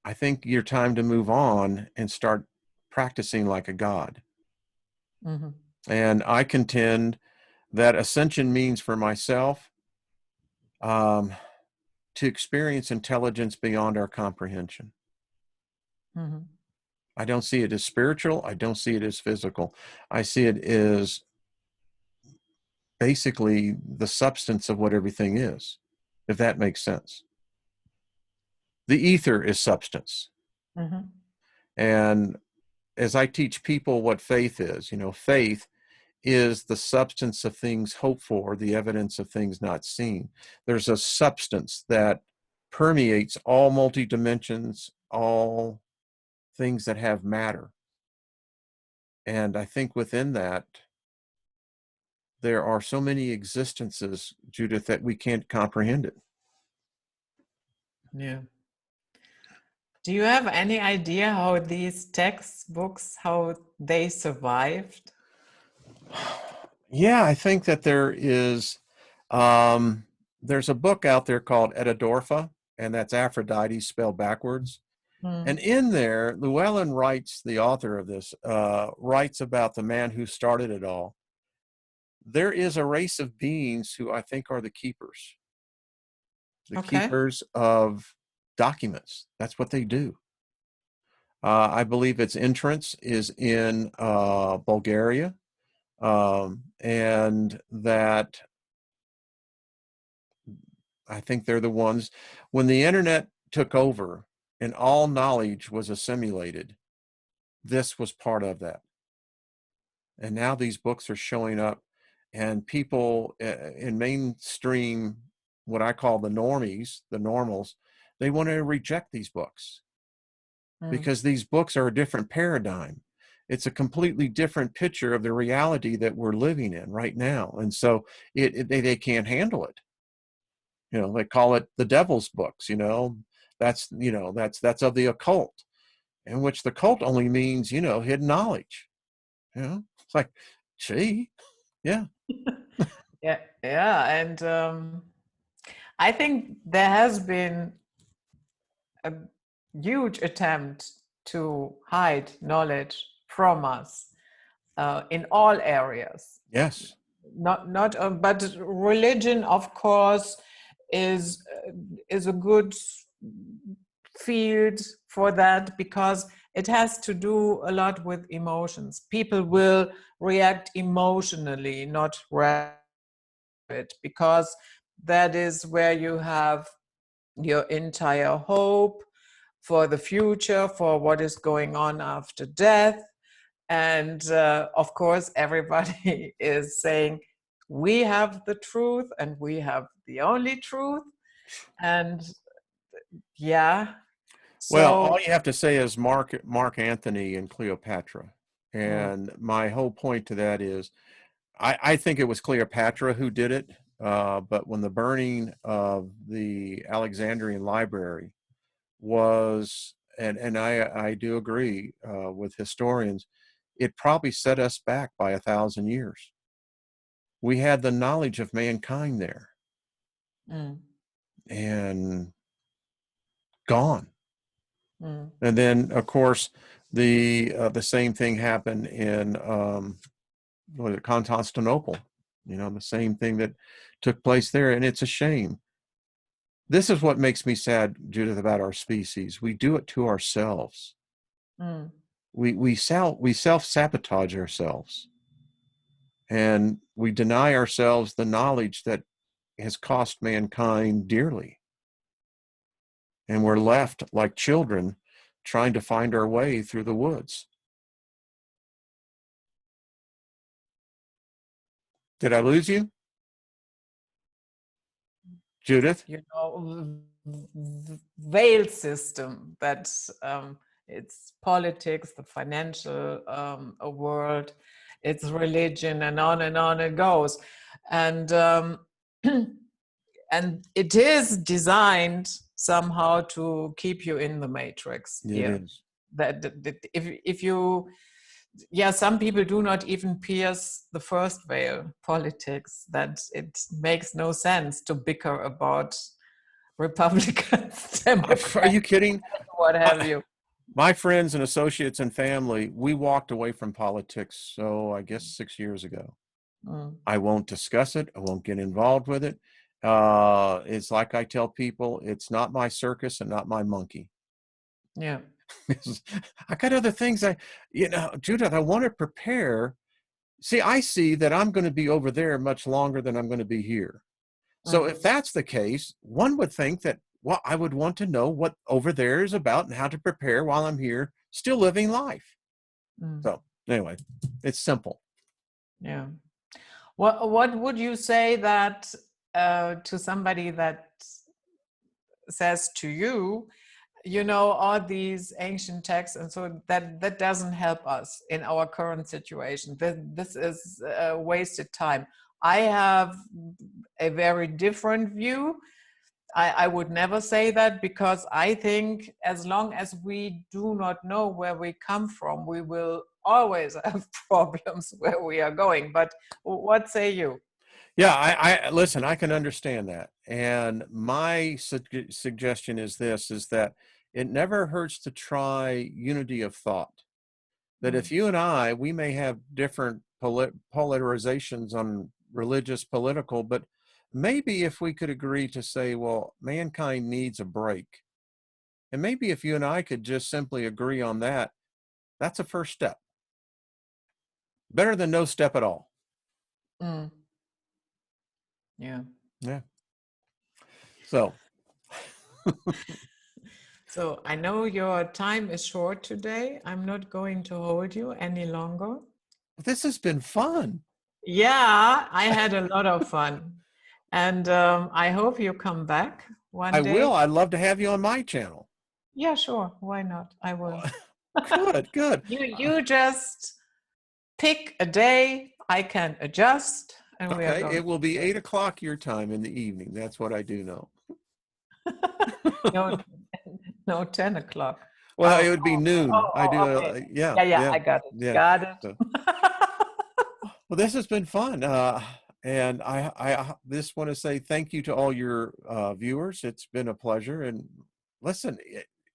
I think your time to move on and start practicing like a god. Mm-hmm. And I contend that ascension means for myself to experience intelligence beyond our comprehension. Mm-hmm. I don't see it as spiritual. I don't see it as physical. I see it as basically the substance of what everything is, if that makes sense. The ether is substance. Mm-hmm. And as I teach people what faith is, faith is the substance of things hoped for, the evidence of things not seen. There's a substance that permeates all multi-dimensions, all things that have matter. And I think within that, there are so many existences, Judith, that we can't comprehend it. Yeah. Do you have any idea how these textbooks, how they survived? Yeah, I think that there's a book out there called Edidorfa, and that's Aphrodite spelled backwards. And in there, Llewellyn writes, the author of this, writes about the man who started it all. There is a race of beings who I think are the keepers of documents. That's what they do. I believe its entrance is in Bulgaria, and that I think they're the ones, when the internet took over and all knowledge was assimilated, this was part of that. And now these books are showing up, and people in mainstream, what I call the normies, the normals, they want to reject these books because these books are a different paradigm. It's a completely different picture of the reality that we're living in right now. And so they can't handle it. They call it the devil's books, that's of the occult, in which the cult only means, hidden knowledge. It's like, gee, yeah. Yeah, and I think there has been a huge attempt to hide knowledge from us in all areas. Yes. But religion, of course, is a good field for that, because it has to do a lot with emotions. People will react emotionally, not rationally, because that is where you have your entire hope for the future, for what is going on after death. And of course, everybody is saying, we have the truth and we have the only truth. And yeah, Well, all so you have to say is Mark Antony and Cleopatra. mm, And my whole point to that is, I think it was Cleopatra who did it. But when the burning of the Alexandrian library was, and I do agree with historians, it probably set us back by 1,000 years. We had the knowledge of mankind there mm, and gone. mm, And then, of course, the same thing happened in what is it, Constantinople. You know, the same thing that took place there, and it's a shame. This is what makes me sad, Judith, about our species. We do it to ourselves. mm. We self-sabotage ourselves, and we deny ourselves the knowledge that has cost mankind dearly. And we're left like children trying to find our way through the woods. Did I lose you, Judith? You know, veil system that it's politics, the financial world, it's religion, and on it goes. And and it is designed somehow to keep you in the matrix It here. is. That if you, yeah, some people do not even pierce the first veil, politics, that it makes no sense to bicker about Republicans, Are you Democrats, kidding? what have you. My friends and associates and family, we walked away from politics, so I guess 6 years ago. Mm, I won't discuss it. I won't get involved with it. It's like I tell people, it's not my circus and not my monkey. yeah. I got other things Judith, I want to prepare. See, I see that I'm going to be over there much longer than I'm going to be here. So Mm, if that's the case, one would think that, well, I would want to know what over there is about and how to prepare while I'm here, still living life. mm, So anyway, it's simple. yeah. What would you say that to somebody that says to you, you know, all these ancient texts, and so that doesn't help us in our current situation. This is wasted time. I have a very different view. I would never say that, because I think as long as we do not know where we come from, we will always have problems where we are going. But what say you? Yeah, I listen, I can understand that. And my suggestion is this, is that it never hurts to try unity of thought. That Mm, if you and we may have different polarizations on religious, political, but maybe if we could agree to say, well, mankind needs a break. And maybe if you and I could just simply agree on that, that's a first step. Better than no step at all. mm, yeah. Yeah. So So I know your time is short today. I'm not going to hold you any longer. this has been fun. Yeah, I had a lot of fun. And I hope you come back one I will. day. I'd love to have you on my channel. Yeah, sure. Why not? I will. Good, good. You just pick a day. I can adjust, and we are Okay, going. it will be 8 o'clock your time in the evening. That's what I do know. No, no, 10 o'clock. Well, it would be noon. I do. Okay. Yeah, Yeah, yeah, I got it. yeah. Got it. So, well, this has been fun. And I just want to say thank you to all your viewers. It's been a pleasure. And listen,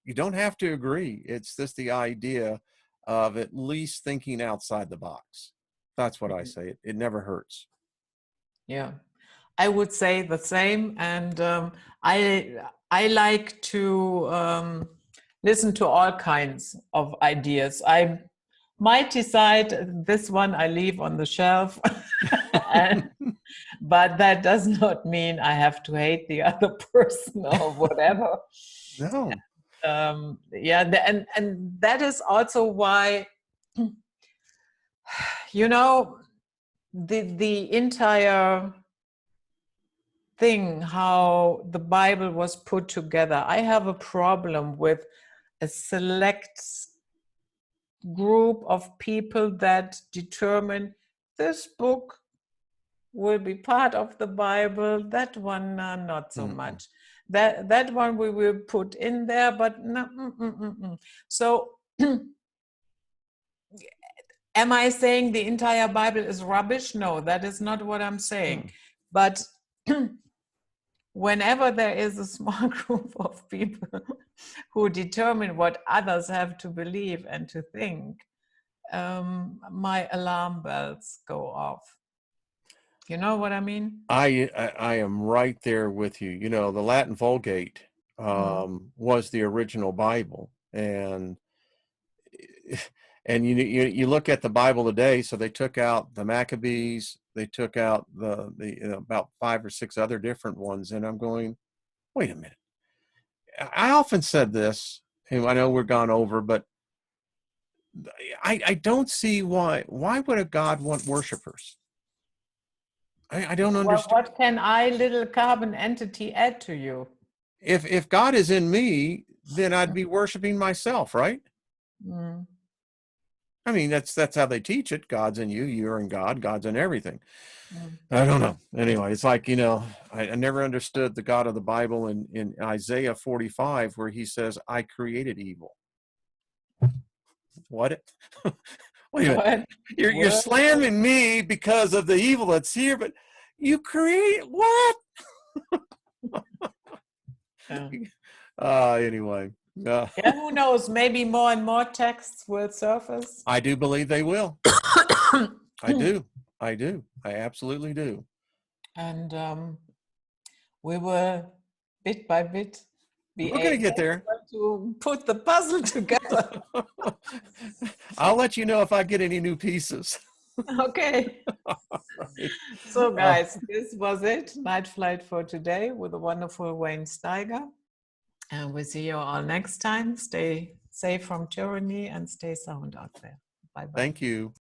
You don't have to agree. It's just the idea of at least thinking outside the box. That's what I say. It never hurts. Yeah, I would say the same. And I like to listen to all kinds of ideas. I might decide this one I leave on the shelf, but that does not mean I have to hate the other person or whatever. No. Yeah, and that is also why, you know, the entire thing, how the Bible was put together. I have a problem with a select group of people that determine this book will be part of the Bible, that one not so much. That one we will put in there, but no. So am I saying the entire Bible is rubbish? No, that is not what I'm saying. But whenever there is a small group of people who determine what others have to believe and to think, my alarm bells go off. You know what I mean? I am right there with you. You know, the Latin Vulgate was the original Bible, and you look at the Bible today. So they took out the Maccabees, they took out the about 5 or 6 other different ones, and I'm going, wait a minute. I often said this, and I know we're gone over, but I don't see why would a God want worshipers? I don't understand. Well, what can I, little carbon entity, add to you? If God is in me, then I'd be worshiping myself, right? I mean, that's how they teach it. God's in you, you're in God, God's in everything. I don't know. Anyway, it's like, you know, I never understood the God of the Bible in Isaiah 45, where he says, I created evil. What? Wait a minute. You're slamming me because of the evil that's here, but you create what? Anyway. Yeah, who knows? Maybe more and more texts will surface. I do believe they will. I do. I absolutely do. And we will, bit by bit, we're going to get there to put the puzzle together. I'll let you know if I get any new pieces. Okay. Right. So guys, this was it. Nightflight for today with the wonderful Wayne Steiger. And we'll see you all next time. Stay safe from tyranny and stay sound out there. Bye-bye. Thank you.